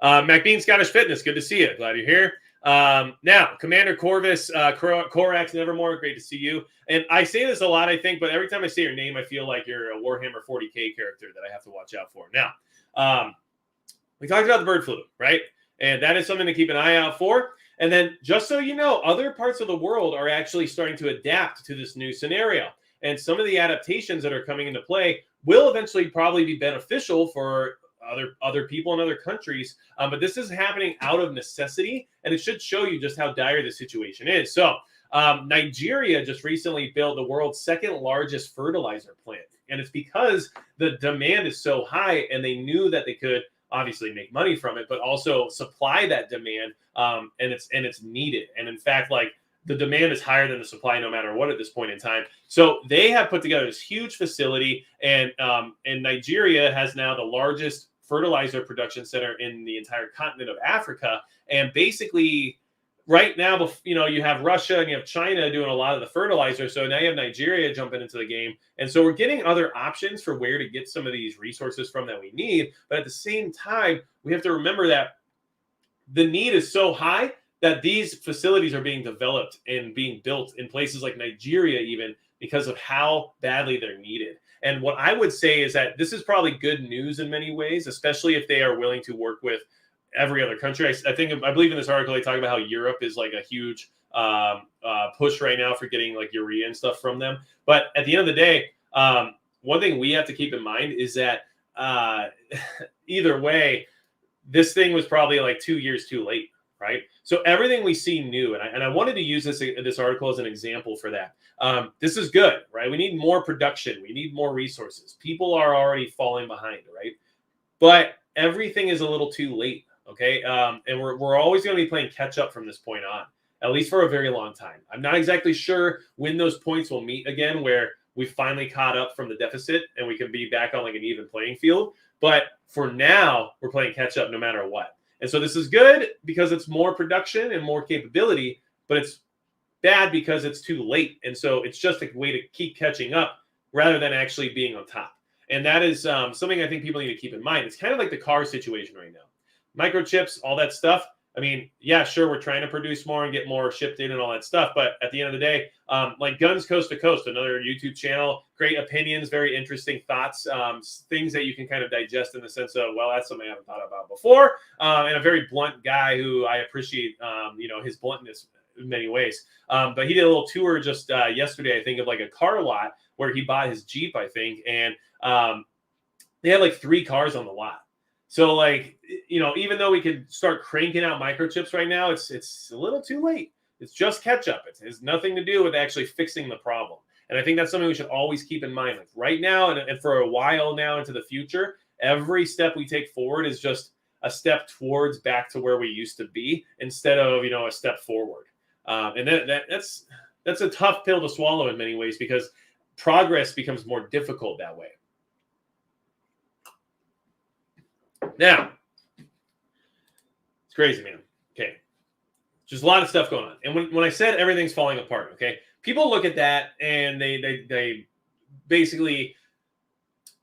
S1: MacBean Scottish Fitness, good to see you. Glad you're here. Now, Commander Corvus, Corax Nevermore, great to see you. And I say this a lot, I think, but every time I say your name, I feel like you're a Warhammer 40K character that I have to watch out for. Now, we talked about the bird flu, right? And that is something to keep an eye out for. And then, just so you know, other parts of the world are actually starting to adapt to this new scenario. And some of the adaptations that are coming into play will eventually probably be beneficial for other people in other countries, but this is happening out of necessity, and it should show you just how dire the situation is. So Nigeria just recently built the world's second largest fertilizer plant, and it's because the demand is so high, and they knew that they could obviously make money from it, but also supply that demand, and it's needed. And in fact, like, the demand is higher than the supply no matter what at this point in time. So they have put together this huge facility, and Nigeria has now the largest fertilizer production center in the entire continent of Africa. And basically, right now, you have Russia and you have China doing a lot of the fertilizer. So now you have Nigeria jumping into the game. And so we're getting other options for where to get some of these resources from that we need. But at the same time, we have to remember that the need is so high that these facilities are being developed and being built in places like Nigeria, even because of how badly they're needed. And what I would say is that this is probably good news in many ways, especially if they are willing to work with every other country. I believe in this article they talk about how Europe is like a huge push right now for getting like urea and stuff from them. But at the end of the day, one thing we have to keep in mind is that either way, this thing was probably like 2 years too late, right? So everything we see new, and I wanted to use this article as an example for that. This is good, right? We need more production. We need more resources. People are already falling behind, right? But everything is a little too late, okay? And we're always going to be playing catch up from this point on, at least for a very long time. I'm not exactly sure when those points will meet again, where we finally caught up from the deficit and we can be back on like an even playing field. But for now, we're playing catch up no matter what. And so this is good because it's more production and more capability, but it's bad because it's too late. And so it's just a way to keep catching up rather than actually being on top. And that is something I think people need to keep in mind. It's kind of like the car situation right now. Microchips, all that stuff. I mean, yeah, sure, we're trying to produce more and get more shipped in and all that stuff. But at the end of the day, like Guns Coast to Coast, another YouTube channel, great opinions, very interesting thoughts, things that you can kind of digest in the sense of, well, that's something I haven't thought about before. And a very blunt guy who I appreciate, his bluntness in many ways. But he did a little tour just yesterday, I think, of like a car lot where he bought his Jeep, I think. And they had like 3 cars on the lot. So, like, even though we could start cranking out microchips right now, it's a little too late. It's just catch up. It has nothing to do with actually fixing the problem. And I think that's something we should always keep in mind. Like right now and for a while now into the future, every step we take forward is just a step towards back to where we used to be instead of, a step forward. And that's a tough pill to swallow in many ways because progress becomes more difficult that way. Now, it's crazy, man. Okay. Just a lot of stuff going on. And when I said everything's falling apart, okay, people look at that and they basically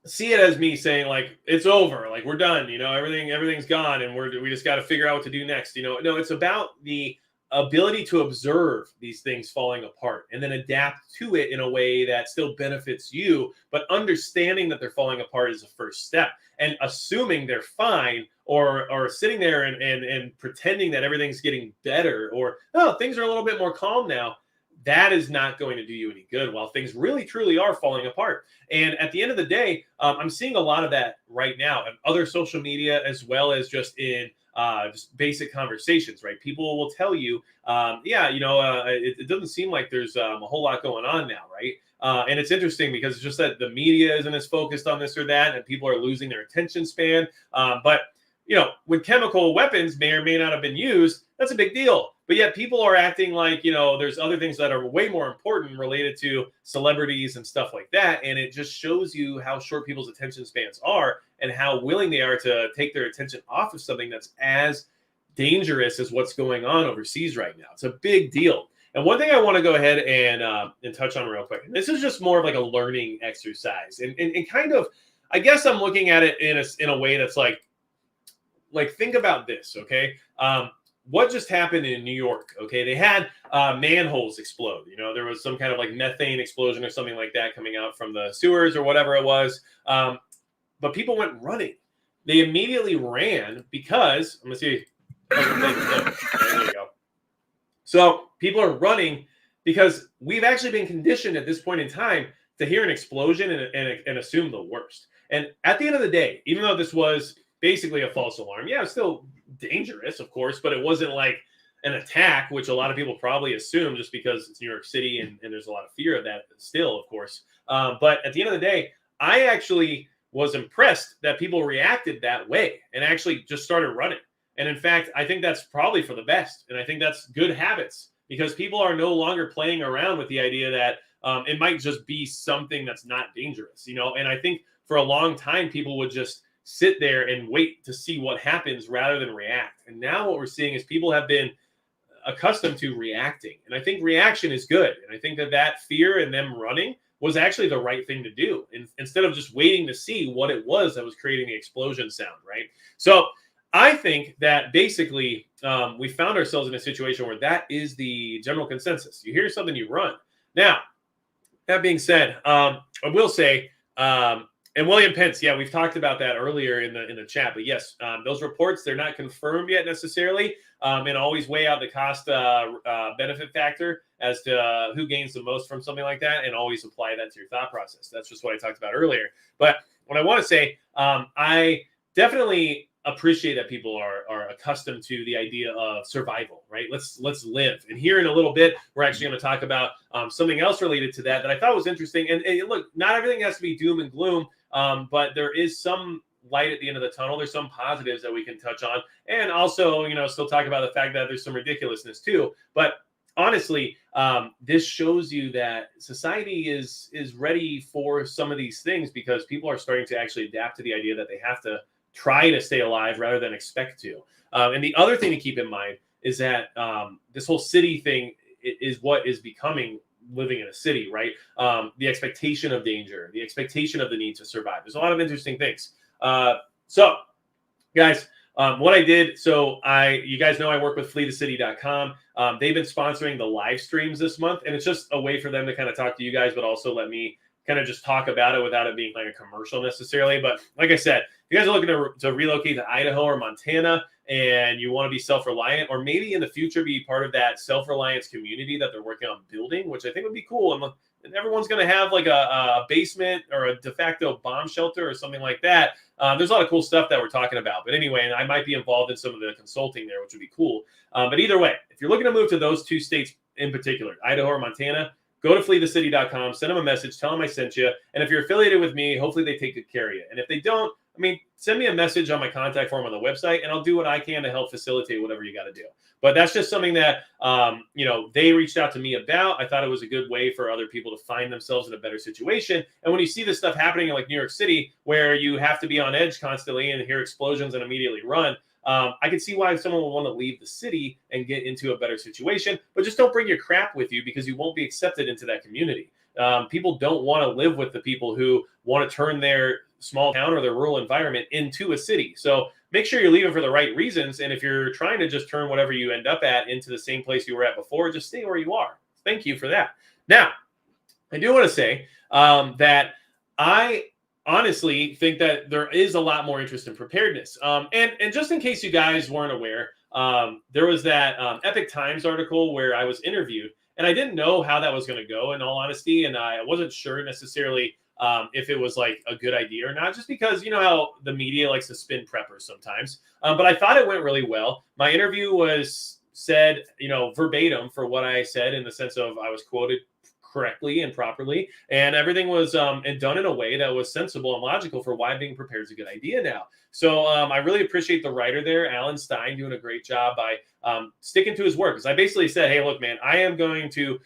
S1: see it as me saying, like, it's over, like, we're done, everything's gone, and we just got to figure out what to do next. No, it's about the ability to observe these things falling apart and then adapt to it in a way that still benefits you, but understanding that they're falling apart is the first step. And assuming they're fine or sitting there and pretending that everything's getting better or, oh, things are a little bit more calm now, that is not going to do you any good while things really, truly are falling apart. And at the end of the day, I'm seeing a lot of that right now in other social media as well as just in just basic conversations, right? People will tell you, it doesn't seem like there's a whole lot going on now, right? And it's interesting because it's just that the media isn't as focused on this or that, and people are losing their attention span. But when chemical weapons may or may not have been used, that's a big deal. But yet people are acting like, there's other things that are way more important related to celebrities and stuff like that. And it just shows you how short people's attention spans are and how willing they are to take their attention off of something that's as dangerous as what's going on overseas right now. It's a big deal. And one thing I want to go ahead and touch on real quick, and this is just more of like a learning exercise and kind of, I guess I'm looking at it in a way that's like think about this, okay? What just happened in New York? Okay, they had manholes explode. There was some kind of like methane explosion or something like that coming out from the sewers or whatever it was. But people went running. They immediately ran because I'm gonna see. There you go. So people are running because we've actually been conditioned at this point in time to hear an explosion and assume the worst. And at the end of the day, even though this was basically a false alarm, yeah, it's still dangerous, of course, but it wasn't like an attack, which a lot of people probably assume just because it's New York City and there's a lot of fear of that still, of course. But at the end of the day, I actually was impressed that people reacted that way and actually just started running. And in fact, I think that's probably for the best. And I think that's good habits because people are no longer playing around with the idea that it might just be something that's not dangerous, And I think for a long time, people would just sit there and wait to see what happens rather than react. And now what we're seeing is people have been accustomed to reacting. And I think reaction is good. And I think that fear and them running was actually the right thing to do instead of just waiting to see what it was that was creating the explosion sound, right? So I think that basically we found ourselves in a situation where that is the general consensus. You hear something, you run. Now, that being said, I will say, and William Pence, yeah, we've talked about that earlier in the chat. But yes, those reports, they're not confirmed yet necessarily, and always weigh out the cost benefit factor as to who gains the most from something like that, and always apply that to your thought process. That's just what I talked about earlier. But what I want to say, I definitely appreciate that people are accustomed to the idea of survival, right? Let's live. And here in a little bit, we're actually going to talk about something else related to that I thought was interesting. And look, not everything has to be doom and gloom, but there is some light at the end of the tunnel. There's some positives that we can touch on, and also, still talk about the fact that there's some ridiculousness too. But honestly, this shows you that society is ready for some of these things, because people are starting to actually adapt to the idea that they have to try to stay alive rather than expect to. And the other thing to keep in mind is that this whole city thing is what is becoming living in a city, right? The expectation of danger, the expectation of the need to survive. There's a lot of interesting things. So, guys, what I did, you guys know I work with fleetacity.com. They've been sponsoring the live streams this month, and it's just a way for them to kind of talk to you guys, but also let me kind of just talk about it without it being like a commercial necessarily. But like I said, if you guys are looking to relocate to Idaho or Montana, and you want to be self-reliant, or maybe in the future be part of that self-reliance community that they're working on building, which I think would be cool. And everyone's going to have like a basement or a de facto bomb shelter or something like that. There's a lot of cool stuff that we're talking about. But anyway, and I might be involved in some of the consulting there, which would be cool. But either way, if you're looking to move to those two states in particular, Idaho or Montana, go to fleetacity.com, send them a message, tell them I sent you. And if you're affiliated with me, hopefully they take good care of you. And if they don't, send me a message on my contact form on the website, and I'll do what I can to help facilitate whatever you got to do. But that's just something that, they reached out to me about. I thought it was a good way for other people to find themselves in a better situation. And when you see this stuff happening in like New York City, where you have to be on edge constantly and hear explosions and immediately run, I can see why someone would want to leave the city and get into a better situation. But just don't bring your crap with you, because you won't be accepted into that community. People don't want to live with the people who want to turn their small town or their rural environment into a city. So make sure you're leaving for the right reasons. And if you're trying to just turn whatever you end up at into the same place you were at before, just stay where you are. Thank you for that. Now, I do want to say that I honestly think that there is a lot more interest in preparedness. And just in case you guys weren't aware, there was that Epic Times article where I was interviewed, and I didn't know how that was going to go, in all honesty. And I wasn't sure necessarily if it was like a good idea or not, just because you know how the media likes to spin preppers sometimes. But I thought it went really well. My interview was said, verbatim for what I said, in the sense of I was quoted correctly and properly, and everything was and done in a way that was sensible and logical for why being prepared is a good idea now. So I really appreciate the writer there, Alan Stein, doing a great job by sticking to his word. Because I basically said, hey, look, man, I am going to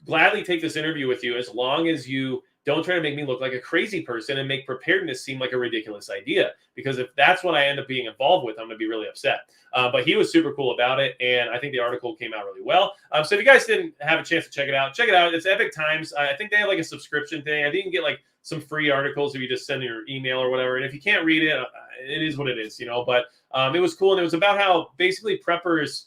S1: gladly take this interview with you as long as you don't try to make me look like a crazy person and make preparedness seem like a ridiculous idea. Because if that's what I end up being involved with, I'm going to be really upset. But he was super cool about it, and I think the article came out really well. So if you guys didn't have a chance to check it out. It's Epic Times. I think they have like a subscription thing. I think you can get like some free articles if you just send your email or whatever. And if you can't read it, it is what it is, But it was cool, and it was about how basically preppers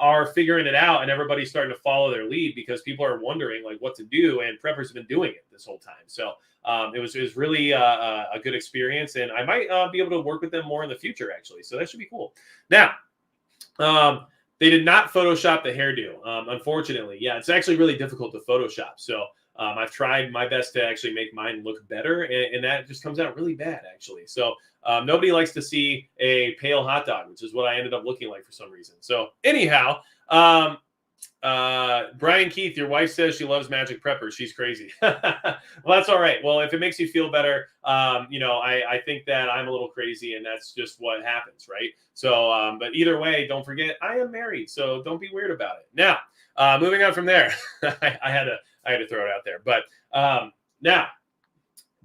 S1: are figuring it out, and everybody's starting to follow their lead because people are wondering like what to do, and preppers have been doing it this whole time. So it was really a good experience, and I might be able to work with them more in the future, actually. So that should be cool. Now, they did not Photoshop the hairdo, unfortunately. Yeah, it's actually really difficult to Photoshop. So I've tried my best to actually make mine look better, and that just comes out really bad, actually. So nobody likes to see a pale hot dog, which is what I ended up looking like for some reason. So anyhow, Brian Keith, your wife says she loves Magic Prepper. She's crazy. Well, that's all right. Well, if it makes you feel better, I think that I'm a little crazy, and that's just what happens, right? So, but either way, don't forget, I am married, so don't be weird about it. Now, moving on from there, I had to throw it out there. But now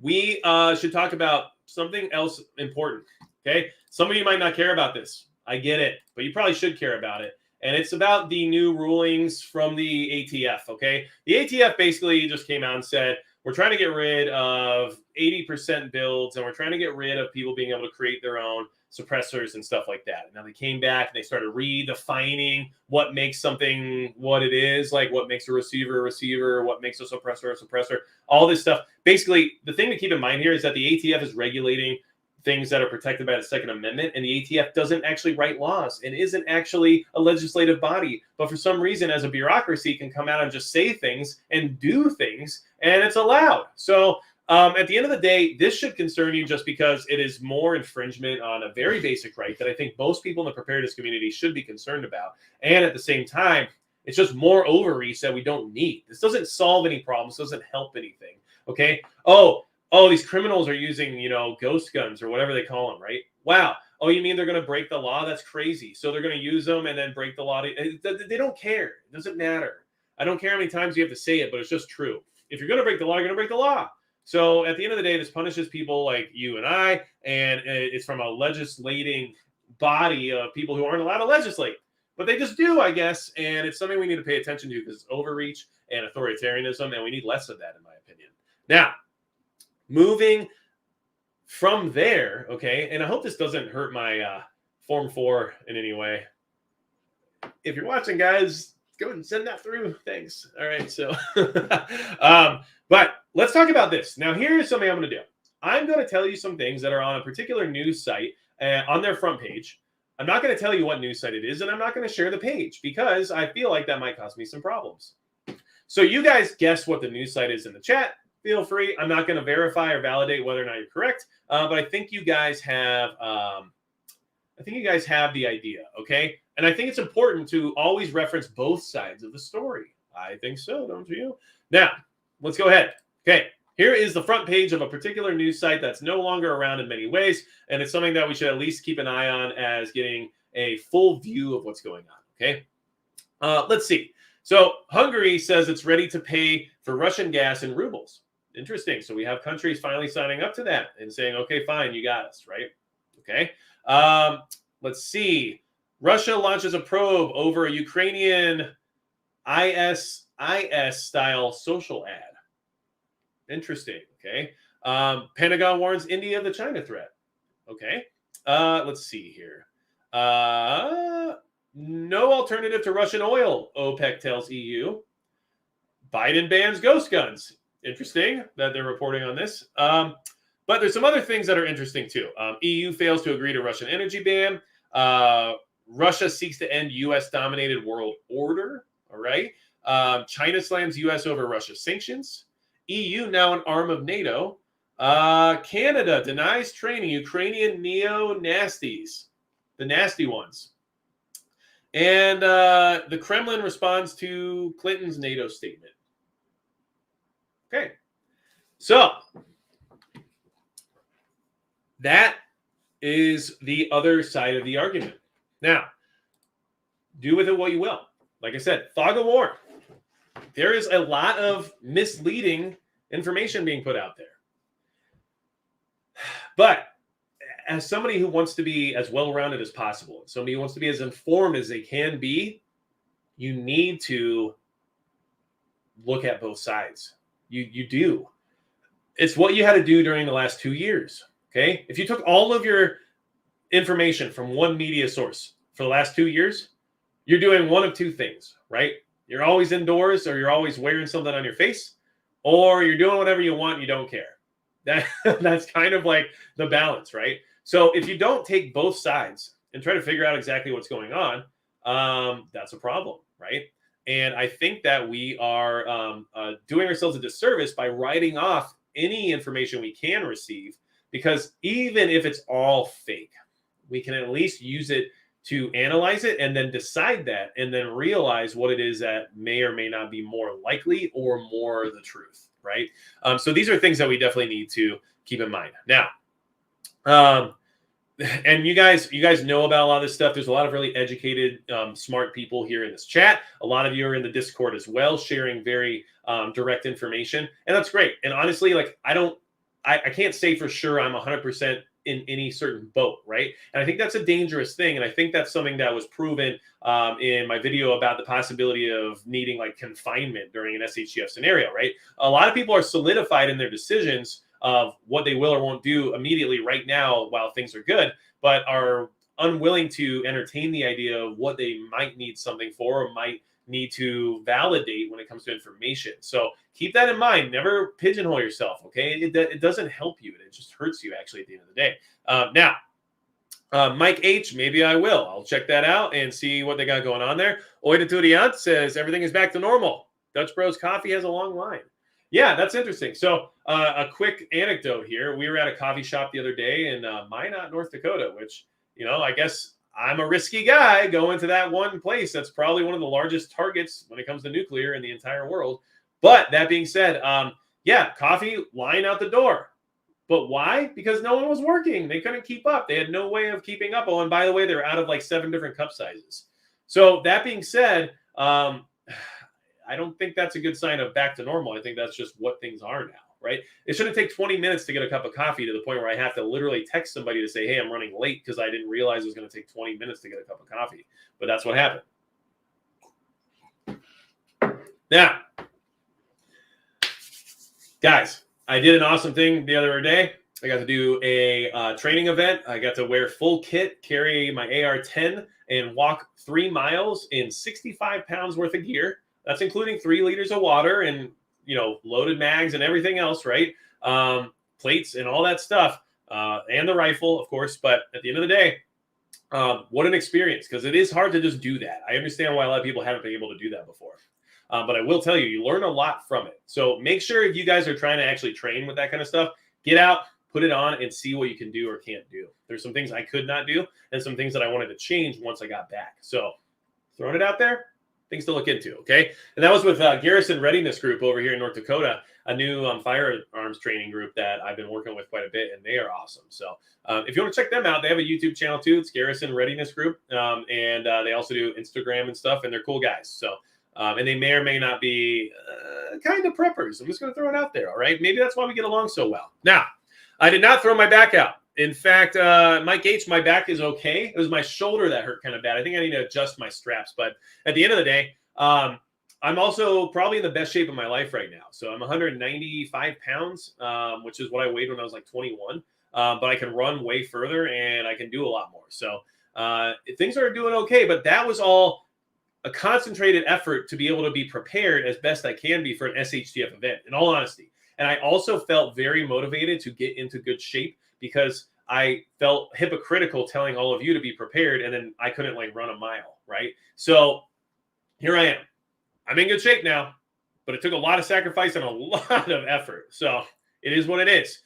S1: we should talk about something else important. Okay, some of you might not care about this. I get it, but you probably should care about it. And it's about the new rulings from the ATF, okay? The ATF basically just came out and said, we're trying to get rid of 80% builds, and we're trying to get rid of people being able to create their own suppressors and stuff like that. And now they came back and they started redefining what makes something what it is, like what makes a receiver, what makes a suppressor, all this stuff. Basically, the thing to keep in mind here is that the ATF is regulating things that are protected by the Second Amendment, and the ATF doesn't actually write laws and isn't actually a legislative body, but for some reason as a bureaucracy can come out and just say things and do things, and it's allowed. So at the end of the day, this should concern you just because it is more infringement on a very basic right that I think most people in the preparedness community should be concerned about. And at the same time, it's just more overreach that we don't need. This doesn't solve any problems, doesn't help anything. Okay. Oh, these criminals are using, ghost guns or whatever they call them, right? Wow. Oh, you mean they're going to break the law? That's crazy. So they're going to use them and then break the law. They don't care. It doesn't matter. I don't care how many times you have to say it, but it's just true. If you're going to break the law, you're going to break the law. So at the end of the day, this punishes people like you and I, and it's from a legislating body of people who aren't allowed to legislate. But they just do, I guess, and it's something we need to pay attention to because it's overreach and authoritarianism, and we need less of that, in my opinion. Now, moving from there, okay, and I hope this doesn't hurt my Form 4 in any way. If you're watching, guys, go ahead and send that through. Thanks. All right, so, but let's talk about this. Now, here's something I'm going to do. I'm going to tell you some things that are on a particular news site on their front page. I'm not going to tell you what news site it is, and I'm not going to share the page because I feel like that might cause me some problems. So you guys guess what the news site is in the chat. Feel free. I'm not going to verify or validate whether or not you're correct, but I think you guys have. The idea, okay? And I think it's important to always reference both sides of the story. I think so, don't you? Now, let's go ahead. Okay, here is the front page of a particular news site that's no longer around in many ways, and it's something that we should at least keep an eye on as getting a full view of what's going on, okay? Let's see. So Hungary says it's ready to pay for Russian gas in rubles. Interesting. So we have countries finally signing up to that and saying, okay, fine, you got us, right? Okay. Let's see. Russia launches a probe over a Ukrainian ISIS-style social ad. Interesting. Okay. Pentagon warns India of the China threat. Okay. Let's see here. No alternative to Russian oil, OPEC tells EU. Biden bans ghost guns. Interesting that they're reporting on this. But there's some other things that are interesting too. EU fails to agree to Russian energy ban. Russia seeks to end U.S.-dominated world order. All right. China slams U.S. over Russia sanctions. EU now an arm of NATO. Canada denies training Ukrainian neo-nasties, the nasty ones. And the Kremlin responds to Clinton's NATO statement. Okay, so that is the other side of the argument. Now, do with it what you will. Like I said, fog of war. There is a lot of misleading information being put out there. But as somebody who wants to be as well-rounded as possible, somebody who wants to be as informed as they can be, you need to look at both sides. You do. It's what you had to do during the last 2 years. Okay. If you took all of your information from one media source for the last 2 years, you're doing one of two things, right? You're always indoors, or you're always wearing something on your face, or you're doing whatever you want. You don't care. That's kind of like the balance, right? So if you don't take both sides and try to figure out exactly what's going on, that's a problem, right? And I think that we are doing ourselves a disservice by writing off any information we can receive, because even if it's all fake, we can at least use it to analyze it and then decide that, and then realize what it is that may or may not be more likely or more the truth, right? So these are things that we definitely need to keep in mind. Now, and you guys know about a lot of this stuff. There's a lot of really educated, smart people here in this chat. A lot of you are in the Discord as well, sharing very direct information, and that's great. And honestly, like I can't say for sure I'm 100% in any certain boat, right? And I think that's a dangerous thing, and I think that's something that was proven in my video about the possibility of needing like confinement during an SHTF scenario, right? A lot of people are solidified in their decisions of what they will or won't do immediately right now while things are good. but are unwilling to entertain the idea of what they might need something for or might need to validate when it comes to information. So keep that in mind. Never pigeonhole yourself, okay? It doesn't help you. It just hurts you, actually, at the end of the day. Now, Mike H, maybe I will. I'll check that out and see what they got going on there. Oida Tudiant says everything is back to normal. Dutch Bros Coffee has a long line. Yeah, that's interesting. So a quick anecdote here. We were at a coffee shop the other day in Minot, North Dakota, which, I guess I'm a risky guy going to that one place. That's probably one of the largest targets when it comes to nuclear in the entire world. But that being said, yeah, coffee line out the door. But why? Because no one was working. They couldn't keep up. They had no way of keeping up. Oh, and by the way, they're out of like 7 different cup sizes. So that being said, I don't think that's a good sign of back to normal. I think that's just what things are now, right? It shouldn't take 20 minutes to get a cup of coffee to the point where I have to literally text somebody to say, hey, I'm running late because I didn't realize it was going to take 20 minutes to get a cup of coffee. But that's what happened. Now, guys, I did an awesome thing the other day. I got to do a training event. I got to wear full kit, carry my AR-10, and walk 3 miles in 65 pounds worth of gear. That's including 3 liters of water and, loaded mags and everything else, right? Plates and all that stuff, and the rifle, of course. But at the end of the day, what an experience, because it is hard to just do that. I understand why a lot of people haven't been able to do that before. But I will tell you, you learn a lot from it. So make sure if you guys are trying to actually train with that kind of stuff, get out, put it on, and see what you can do or can't do. There's some things I could not do and some things that I wanted to change once I got back. So throwing it out there, things to look into, okay? And that was with Garrison Readiness Group over here in North Dakota, a new firearms training group that I've been working with quite a bit, and they are awesome. So if you want to check them out, they have a YouTube channel too. It's Garrison Readiness Group, and they also do Instagram and stuff, and they're cool guys. So and they may or may not be kind of preppers. I'm just going to throw it out there, all right? Maybe that's why we get along so well. Now, I did not throw my back out. In fact, Mike H, my back is okay. It was my shoulder that hurt kind of bad. I think I need to adjust my straps. But at the end of the day, I'm also probably in the best shape of my life right now. So I'm 195 pounds, which is what I weighed when I was like 21. But I can run way further and I can do a lot more. So things are doing okay. But that was all a concentrated effort to be able to be prepared as best I can be for an SHTF event, in all honesty. And I also felt very motivated to get into good shape because I felt hypocritical telling all of you to be prepared and then I couldn't run a mile, right? So here I am. I'm in good shape now, but it took a lot of sacrifice and a lot of effort. So it is what it is.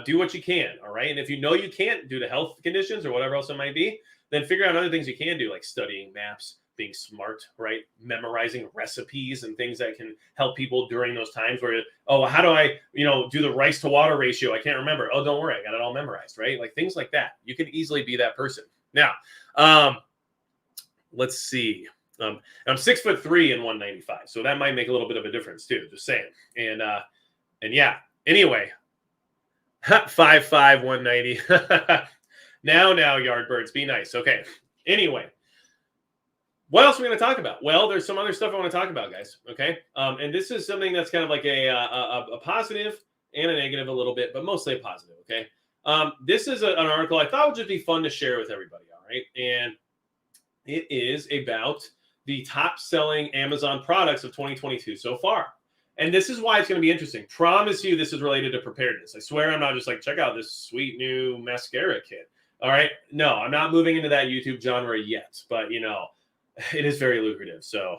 S1: Do what you can, all right? And if you know you can't due to health conditions or whatever else it might be, then figure out other things you can do, like studying maps, being smart, right? Memorizing recipes and things that can help people during those times where, oh, how do I, do the rice to water ratio? I can't remember. Oh, don't worry. I got it all memorized, right? Like things like that. You can easily be that person. Now, let's see. I'm 6'3" and 195. So that might make a little bit of a difference too, just saying. And yeah, anyway, 5'5", 190. now, Yardbirds, be nice. Okay. Anyway. What else are we going to talk about? Well, there's some other stuff I want to talk about, guys. Okay. And this is something that's kind of like a positive and a negative a little bit, but mostly a positive. Okay. This is an article I thought would just be fun to share with everybody. All right. And it is about the top selling Amazon products of 2022 so far. And this is why it's going to be interesting. Promise you this is related to preparedness. I swear I'm not just like, check out this sweet new mascara kit. All right. No, I'm not moving into that YouTube genre yet, but it is very lucrative. So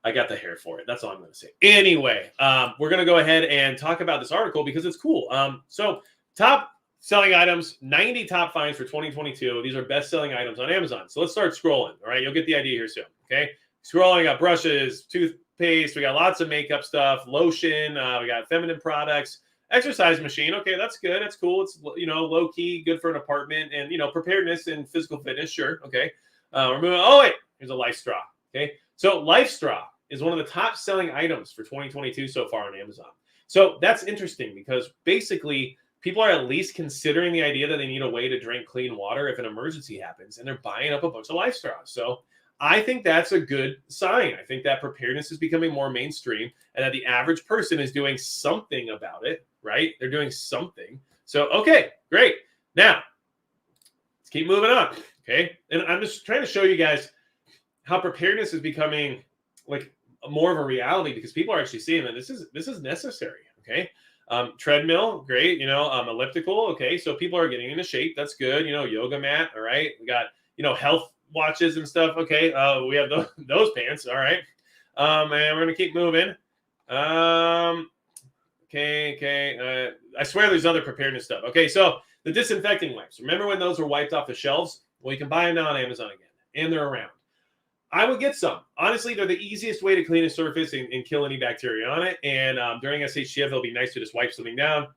S1: I got the hair for it. That's all I'm going to say. Anyway, we're going to go ahead and talk about this article because it's cool. So top selling items, 90 top finds for 2022. These are best-selling items on Amazon. So let's start scrolling. All right. You'll get the idea here soon. Okay. Scrolling, got brushes, toothpaste. We got lots of makeup stuff, lotion. We got feminine products, exercise machine. Okay. That's good. That's cool. It's, low key, good for an apartment and, preparedness and physical fitness. Sure. Okay. We're moving. Oh, wait, here's a Life Straw. Okay. So Life Straw is one of the top selling items for 2022 so far on Amazon. So that's interesting because basically people are at least considering the idea that they need a way to drink clean water if an emergency happens, and they're buying up a bunch of Life Straws. So I think that's a good sign. I think that preparedness is becoming more mainstream and that the average person is doing something about it, right? They're doing something. So, okay, great. Now, let's keep moving on. Okay. And I'm just trying to show you guys how preparedness is becoming like more of a reality because people are actually seeing that this is necessary. Okay. Treadmill, great. Elliptical. Okay. So people are getting into shape. That's good. Yoga mat. All right. We got, health watches and stuff. Okay. We have those pants. All right. And we're going to keep moving. Okay. I swear there's other preparedness stuff. Okay. So the disinfecting wipes. Remember when those were wiped off the shelves? Well, you can buy them now on Amazon again, and they're around. I would get some. Honestly, they're the easiest way to clean a surface and kill any bacteria on it. And during SHTF, it'll be nice to just wipe something down,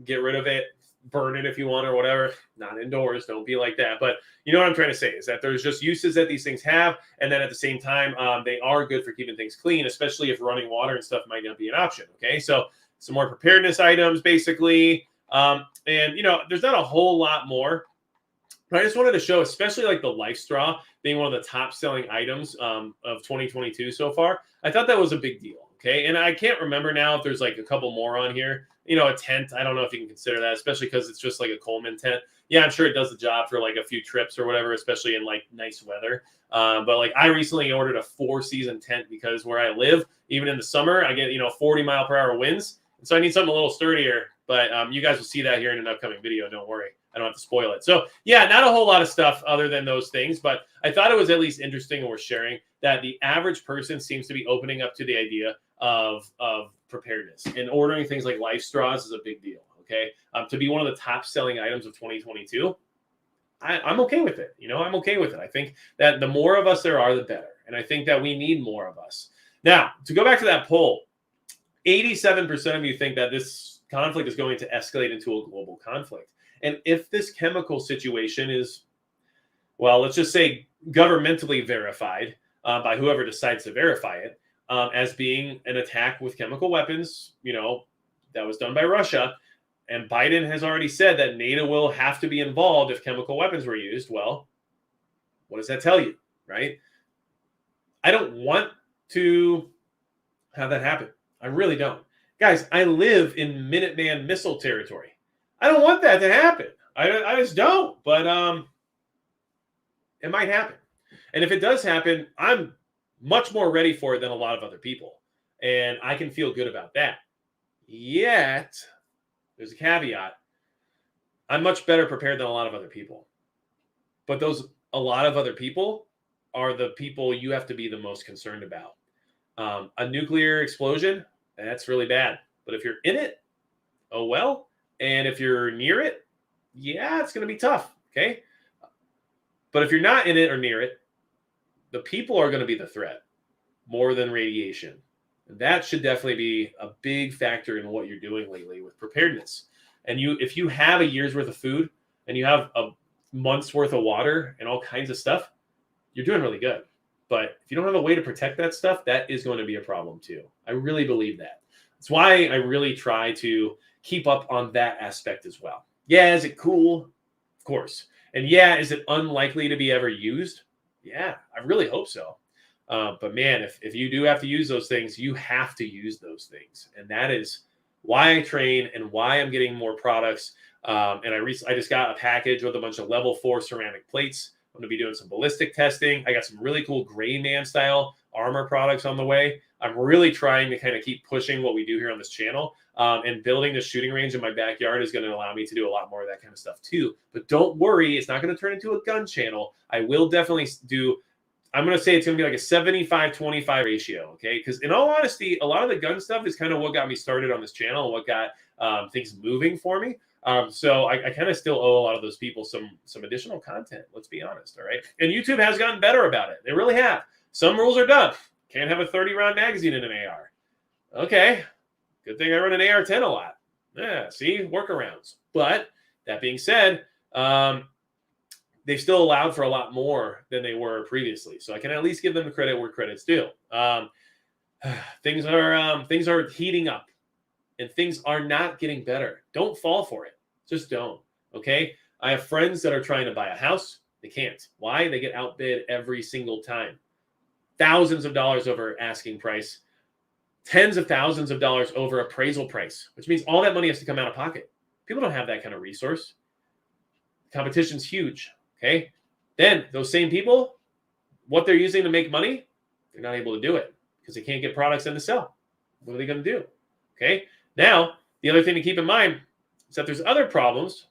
S1: get rid of it, burn it if you want or whatever. Not indoors. Don't be like that. But you know what I'm trying to say is that there's just uses that these things have. And then at the same time, they are good for keeping things clean, especially if running water and stuff might not be an option. Okay. So some more preparedness items, basically. And, there's not a whole lot more. But I just wanted to show, especially like the Life Straw being one of the top selling items of 2022 so far. I thought that was a big deal. Okay. And I can't remember now if there's like a couple more on here. A tent. I don't know if you can consider that, especially because it's just like a Coleman tent. Yeah, I'm sure it does the job for like a few trips or whatever, especially in like nice weather. But like I recently ordered a 4-season tent because where I live, even in the summer, I get, 40-mile-per-hour winds. And so I need something a little sturdier. But you guys will see that here in an upcoming video. Don't worry. I don't have to spoil it. So yeah, not a whole lot of stuff other than those things, but I thought it was at least interesting and worth sharing that the average person seems to be opening up to the idea of preparedness, and ordering things like Life Straws is a big deal. Okay. To be one of the top selling items of 2022, I'm okay with it. I'm okay with it. I think that the more of us there are, the better. And I think that we need more of us. Now, to go back to that poll, 87% of you think that this conflict is going to escalate into a global conflict. And if this chemical situation is, well, let's just say governmentally verified by whoever decides to verify it as being an attack with chemical weapons, that was done by Russia. And Biden has already said that NATO will have to be involved if chemical weapons were used. Well, what does that tell you, right? I don't want to have that happen. I really don't. Guys, I live in Minuteman missile territory. I don't want that to happen. I just don't. But it might happen. And if it does happen, I'm much more ready for it than a lot of other people. And I can feel good about that. Yet, there's a caveat. I'm much better prepared than a lot of other people. But a lot of other people are the people you have to be the most concerned about. A nuclear explosion, that's really bad. But if you're in it, oh well. And if you're near it, yeah, it's going to be tough. Okay. But if you're not in it or near it, the people are going to be the threat more than radiation. And that should definitely be a big factor in what you're doing lately with preparedness. And if you have a year's worth of food and you have a month's worth of water and all kinds of stuff, you're doing really good. But if you don't have a way to protect that stuff, that is going to be a problem too. I really believe that. That's why I really try to keep up on that aspect as well. Yeah, is it cool? Of course. And yeah, is it unlikely to be ever used? Yeah, I really hope so. But man, if you do have to use those things, you have to use those things. And that is why I train and why I'm getting more products. And I just got a package with a bunch of level 4 ceramic plates. I'm going to be doing some ballistic testing. I got some really cool Gray Man style armor products on the way. I'm really trying to kind of keep pushing what we do here on this channel. And building the shooting range in my backyard is going to allow me to do a lot more of that kind of stuff too. But don't worry, it's not going to turn into a gun channel. I will definitely I'm going to say it's going to be like a 75-25 ratio, okay? Because in all honesty, a lot of the gun stuff is kind of what got me started on this channel and what got things moving for me. So I kind of still owe a lot of those people some additional content, let's be honest, all right? And YouTube has gotten better about it. They really have. Some rules are done. Can't have a 30-round magazine in an AR. Okay. Good thing I run an AR-10 a lot. Yeah, see? Workarounds. But that being said, they've still allowed for a lot more than they were previously. So I can at least give them the credit where credit's due. Things are heating up. And things are not getting better. Don't fall for it. Just don't. Okay? I have friends that are trying to buy a house. They can't. Why? They get outbid every single time. Thousands of dollars over asking price. Tens of thousands of dollars over appraisal price, which means all that money has to come out of pocket. People don't have that kind of resource. Competition's huge. Okay. Then those same people, what they're using to make money, they're not able to do it because they can't get products in to sell. What are they going to do? Okay. Now, the other thing to keep in mind is that there's other problems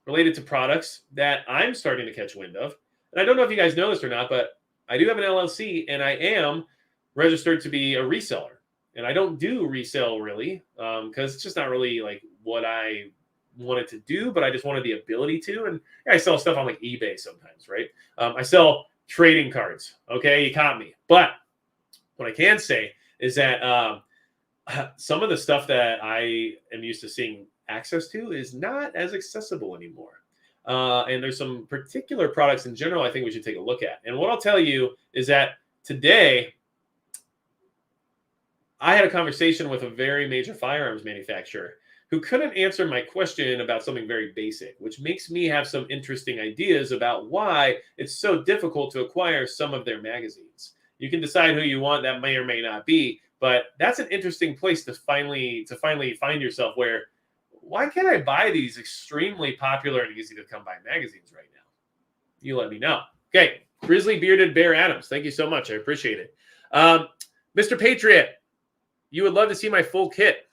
S1: related to products that I'm starting to catch wind of. And I don't know if you guys know this or not, but I do have an LLC and I am registered to be a reseller. And I don't do resale really because it's just not really like what I wanted to do, but I just wanted the ability to. And I sell stuff on like eBay sometimes, right? I sell trading cards. Okay, you caught me. But what I can say is that some of the stuff that I am used to seeing access to is not as accessible anymore. And there's some particular products in general I think we should take a look at. And what I'll tell you is that today I had a conversation with a very major firearms manufacturer who couldn't answer my question about something very basic, which makes me have some interesting ideas about why it's so difficult to acquire some of their magazines. You can decide who you want, that may or may not be, but that's an interesting place to finally find yourself where, why can't I buy these extremely popular and easy to come by magazines right now? You let me know. Okay, Grizzly Bearded Bear Adams, thank you so much. I appreciate it. Mr. Patriot, you would love to see my full kit.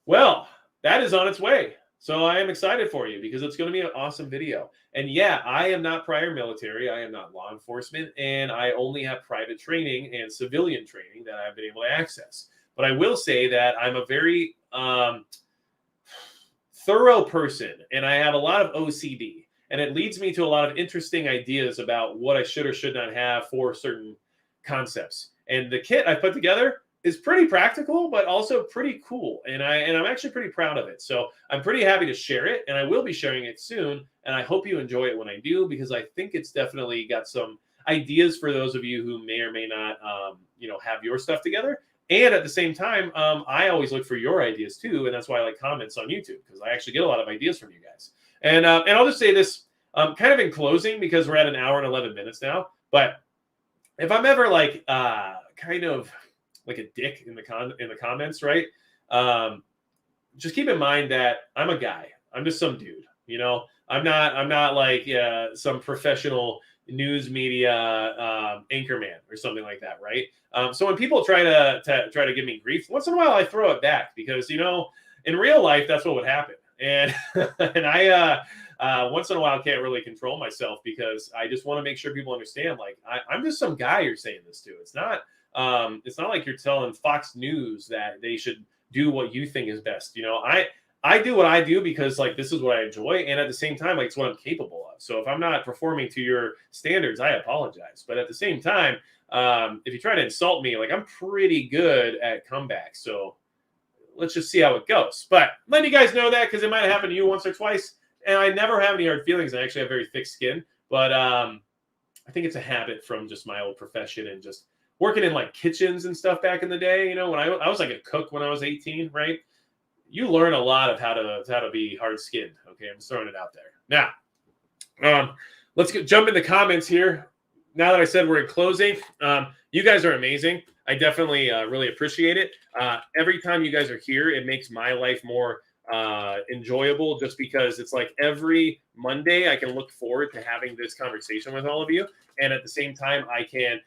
S1: Well, that is on its way. So I am excited for you because it's going to be an awesome video. And yeah, I am not prior military. I am not law enforcement. And I only have private training and civilian training that I've been able to access. But I will say that I'm a very thorough person and I have a lot of OCD. And it leads me to a lot of interesting ideas about what I should or should not have for certain concepts. And the kit I put together is pretty practical, but also pretty cool. And I'm actually pretty proud of it. So I'm pretty happy to share it, and I will be sharing it soon. And I hope you enjoy it when I do, because I think it's definitely got some ideas for those of you who may or may not, have your stuff together. And at the same time, I always look for your ideas too, and that's why I like comments on YouTube, because I actually get a lot of ideas from you guys. And I'll just say this kind of in closing, because we're at an hour and 11 minutes now. But if I'm ever like kind of like a dick in the comments, right? Just keep in mind that I'm a guy. I'm just some dude. I'm not like some professional news media anchorman or something like that, right? So when people try to give me grief, once in a while I throw it back, because in real life that's what would happen. And I once in a while can't really control myself, because I just want to make sure people understand, like, I'm just some guy you're saying this to. It's not like you're telling Fox News that they should do what you think is best. I do what I do because, like, this is what I enjoy, and at the same time, like, it's what I'm capable of. So if I'm not performing to your standards, I apologize. But at the same time, if you try to insult me, like, I'm pretty good at comebacks. So let's just see how it goes. But let you guys know that, because it might have happened to you once or twice, and I never have any hard feelings. I actually have very thick skin, but I think it's a habit from just my old profession and just working in like kitchens and stuff back in the day. When I was like a cook when I was 18, right? You learn a lot of how to be hard skinned. Okay, I'm just throwing it out there. Now, let's jump into comments here. Now that I said we're in closing, you guys are amazing. I definitely really appreciate it. Every time you guys are here, it makes my life more enjoyable, just because it's like every Monday I can look forward to having this conversation with all of you. And at the same time, I can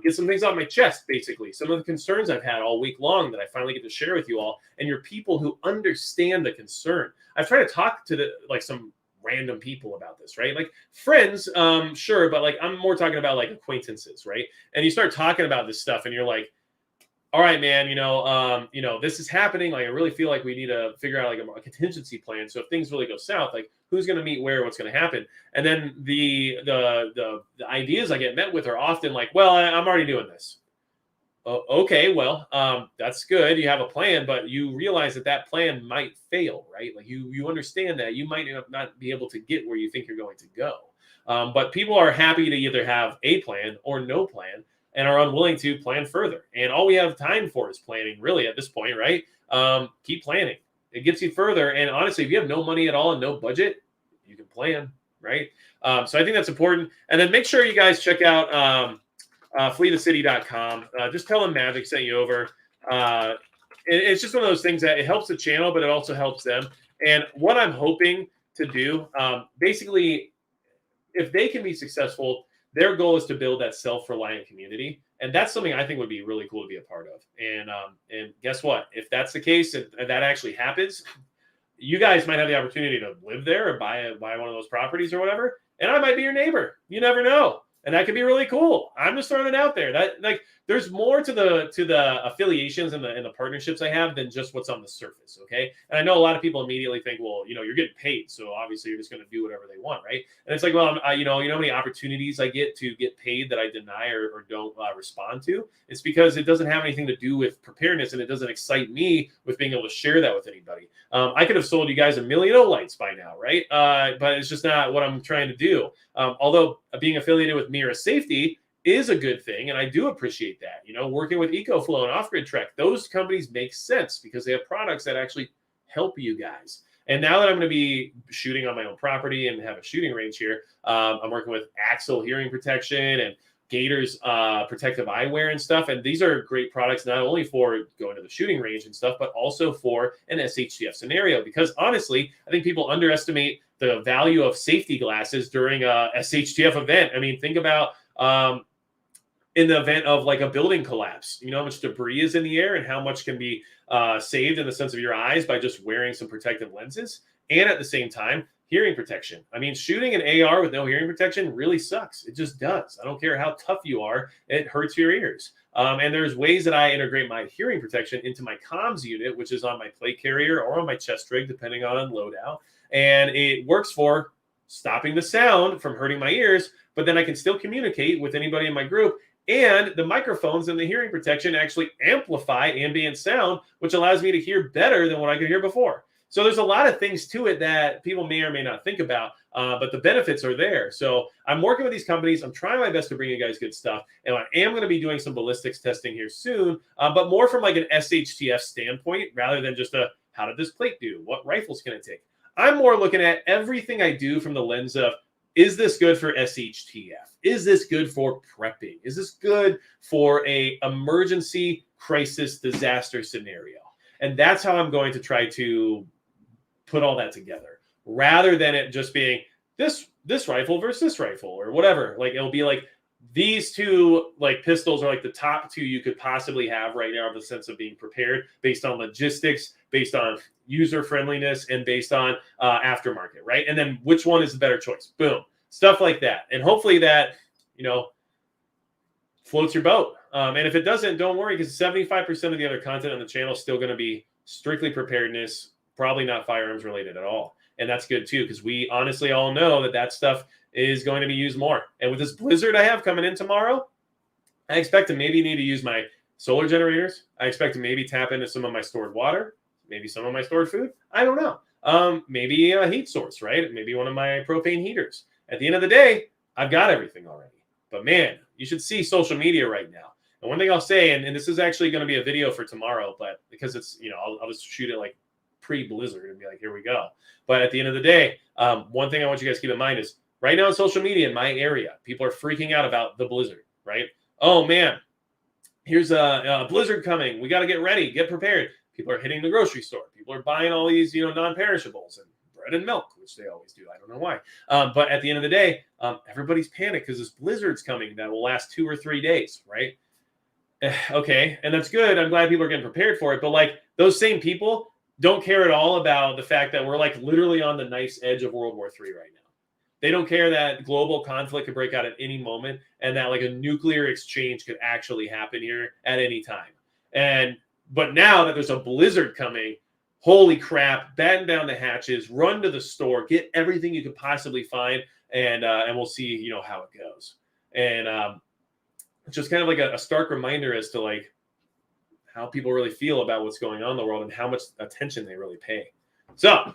S1: get some things off my chest, basically. Some of the concerns I've had all week long that I finally get to share with you all. And you're people who understand the concern. I've tried to talk to some random people about this, right? Like friends, sure, but like I'm more talking about like acquaintances, right? And you start talking about this stuff and you're like, all right, man, this is happening. Like, I really feel like we need to figure out like a contingency plan. So if things really go south, like who's going to meet where, what's going to happen? And then the ideas I get met with are often like, well, I'm already doing this. Okay, well, that's good. You have a plan, but you realize that plan might fail, right? Like you understand that you might not be able to get where you think you're going to go. But people are happy to either have a plan or no plan, and are unwilling to plan further. And all we have time for is planning, really, at this point, right? Keep planning. It gets you further. And honestly, if you have no money at all and no budget, you can plan, right? So I think that's important. And then make sure you guys check out fleethecity.com. Just tell them Magic sent you over. It's just one of those things that it helps the channel, but it also helps them. And what I'm hoping to do, basically, if they can be successful, their goal is to build that self-reliant community, and that's something I think would be really cool to be a part of. And guess what? If that's the case, and that actually happens, you guys might have the opportunity to live there or buy one of those properties or whatever, and I might be your neighbor. You never know, and that could be really cool. I'm just throwing it out there. That, like, there's more to the affiliations and the partnerships I have than just what's on the surface. Okay, and I know a lot of people immediately think, well, you're getting paid, so obviously you're just going to do whatever they want, right? And it's like, well, you know how many opportunities I get to get paid that I deny or don't respond to? It's because it doesn't have anything to do with preparedness, and it doesn't excite me with being able to share that with anybody. I could have sold you guys 1 million O-lights by now, right? But it's just not what I'm trying to do. Although being affiliated with Mira Safety is a good thing, and I do appreciate that. Working with EcoFlow and Off-Grid Trek, those companies make sense because they have products that actually help you guys. And now that I'm going to be shooting on my own property and have a shooting range here, I'm working with Axle hearing protection and Gators protective eyewear and stuff. And these are great products, not only for going to the shooting range and stuff, but also for an SHTF scenario. Because honestly, I think people underestimate the value of safety glasses during a SHTF event. I mean, think about in the event of like a building collapse, how much debris is in the air and how much can be saved in the sense of your eyes by just wearing some protective lenses. And at the same time, hearing protection. I mean, shooting an AR with no hearing protection really sucks. It just does. I don't care how tough you are. It hurts your ears. And there's ways that I integrate my hearing protection into my comms unit, which is on my plate carrier or on my chest rig, depending on loadout. And it works for stopping the sound from hurting my ears, but then I can still communicate with anybody in my group. And the microphones and the hearing protection actually amplify ambient sound, which allows me to hear better than what I could hear before. So there's a lot of things to it that people may or may not think about, but the benefits are there. So I'm working with these companies. I'm trying my best to bring you guys good stuff. And I am going to be doing some ballistics testing here soon, but more from like an SHTF standpoint rather than just how did this plate do? What rifles can it take? I'm more looking at everything I do from the lens of, is this good for SHTF? Is this good for prepping? Is this good for a emergency crisis disaster scenario? And that's how I'm going to try to put all that together, rather than it just being this rifle versus this rifle or whatever. Like, it'll be like these two like pistols are like the top two you could possibly have right now in the sense of being prepared based on logistics, based on user friendliness, and based on aftermarket, right? And then which one is the better choice? Boom, stuff like that. And hopefully that, floats your boat. And if it doesn't, don't worry, because 75% of the other content on the channel is still going to be strictly preparedness, probably not firearms related at all. And that's good too, because we honestly all know that stuff is going to be used more. And with this blizzard I have coming in tomorrow, I expect to maybe need to use my solar generators. I expect to maybe tap into some of my stored water, maybe some of my stored food. I don't know. Maybe a heat source, right? Maybe one of my propane heaters. At the end of the day, I've got everything already. But man, you should see social media right now. And one thing I'll say, and this is actually going to be a video for tomorrow, but because it's, I'll just shoot it like pre-blizzard and be like, here we go. But at the end of the day, one thing I want you guys to keep in mind is right now on social media in my area, people are freaking out about the blizzard, right? Oh man, here's a blizzard coming. We got to get ready, get prepared. People are hitting the grocery store. People are buying all these, non-perishables and bread and milk, which they always do. I don't know why. But at the end of the day, everybody's panicked because this blizzard's coming that will last 2 or 3 days, right? Okay, and that's good. I'm glad people are getting prepared for it. But like those same people don't care at all about the fact that we're like literally on the nice edge of World War III right now. They don't care that global conflict could break out at any moment and that like a nuclear exchange could actually happen here at any time. But now that there's a blizzard coming, holy crap, batten down the hatches, run to the store, get everything you could possibly find, and we'll see, how it goes. And it's just kind of like a stark reminder as to like how people really feel about what's going on in the world and how much attention they really pay. So,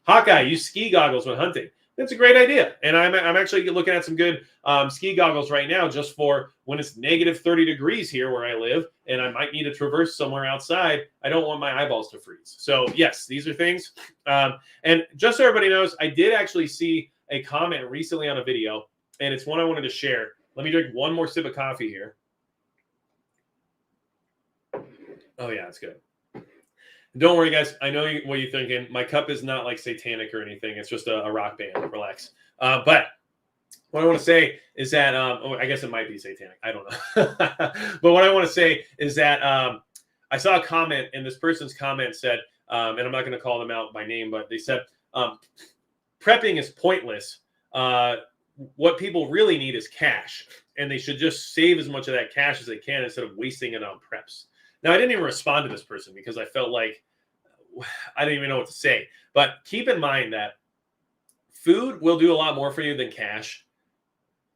S1: Hawkeye, use ski goggles when hunting. That's a great idea. And I'm actually looking at some good ski goggles right now just for when it's negative 30 degrees here where I live and I might need to traverse somewhere outside. I don't want my eyeballs to freeze. So yes, these are things. And just so everybody knows, I did actually see a comment recently on a video, and it's one I wanted to share. Let me drink one more sip of coffee here. Oh yeah, it's good. Don't worry, guys. I know what you're thinking. My cup is not like satanic or anything. It's just a rock band. Relax. But what I want to say is that, I guess it might be satanic. I don't know. But what I want to say is that I saw a comment, and this person's comment said, and I'm not going to call them out by name, but they said, prepping is pointless. What people really need is cash, and they should just save as much of that cash as they can instead of wasting it on preps. Now, I didn't even respond to this person because I felt like I didn't even know what to say. But keep in mind that food will do a lot more for you than cash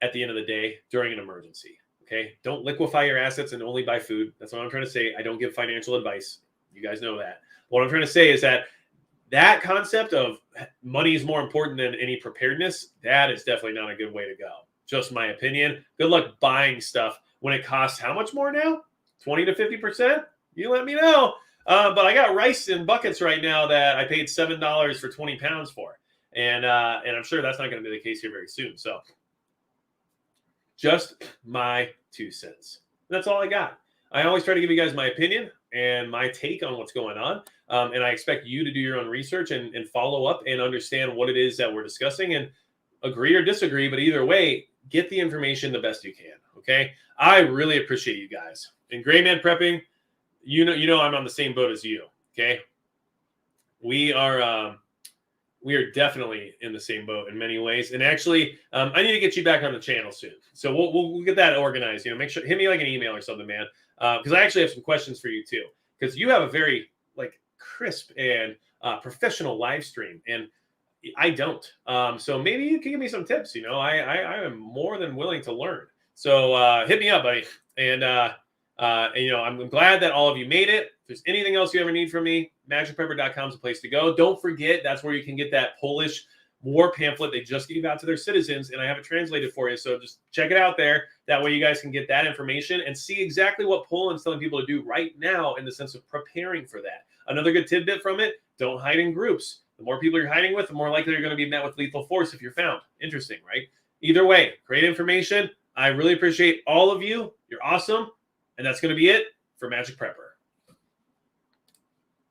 S1: at the end of the day during an emergency. Okay. Don't liquefy your assets and only buy food. That's what I'm trying to say. I don't give financial advice. You guys know that. What I'm trying to say is that concept of money is more important than any preparedness, that is definitely not a good way to go. Just my opinion. Good luck buying stuff when it costs how much more now? 20 to 50%? You let me know. But I got rice in buckets right now that I paid $7 for 20 pounds for. And I'm sure that's not going to be the case here very soon. So just my 2 cents. That's all I got. I always try to give you guys my opinion and my take on what's going on. And I expect you to do your own research and follow up and understand what it is that we're discussing and agree or disagree. But either way, get the information the best you can. Okay. I really appreciate you guys. In Gray Man Prepping, you know I'm on the same boat as you. Okay. We are definitely in the same boat in many ways. And actually, I need to get you back on the channel soon. So we'll get that organized. Make sure, hit me like an email or something, man. Because I actually have some questions for you too. Because you have a very crisp and professional live stream, and I don't. So maybe you can give me some tips. I am more than willing to learn. So hit me up, buddy. And I'm glad that all of you made it. If there's anything else you ever need from me, magicprepper.com is the place to go. Don't forget, that's where you can get that Polish war pamphlet they just gave out to their citizens, and I have it translated for you. So just check it out there. That way you guys can get that information and see exactly what Poland's telling people to do right now in the sense of preparing for that. Another good tidbit from it, don't hide in groups. The more people you're hiding with, the more likely you're going to be met with lethal force if you're found. Interesting, right? Either way, great information. I really appreciate all of you. You're awesome. And that's going to be it for Magic Prepper.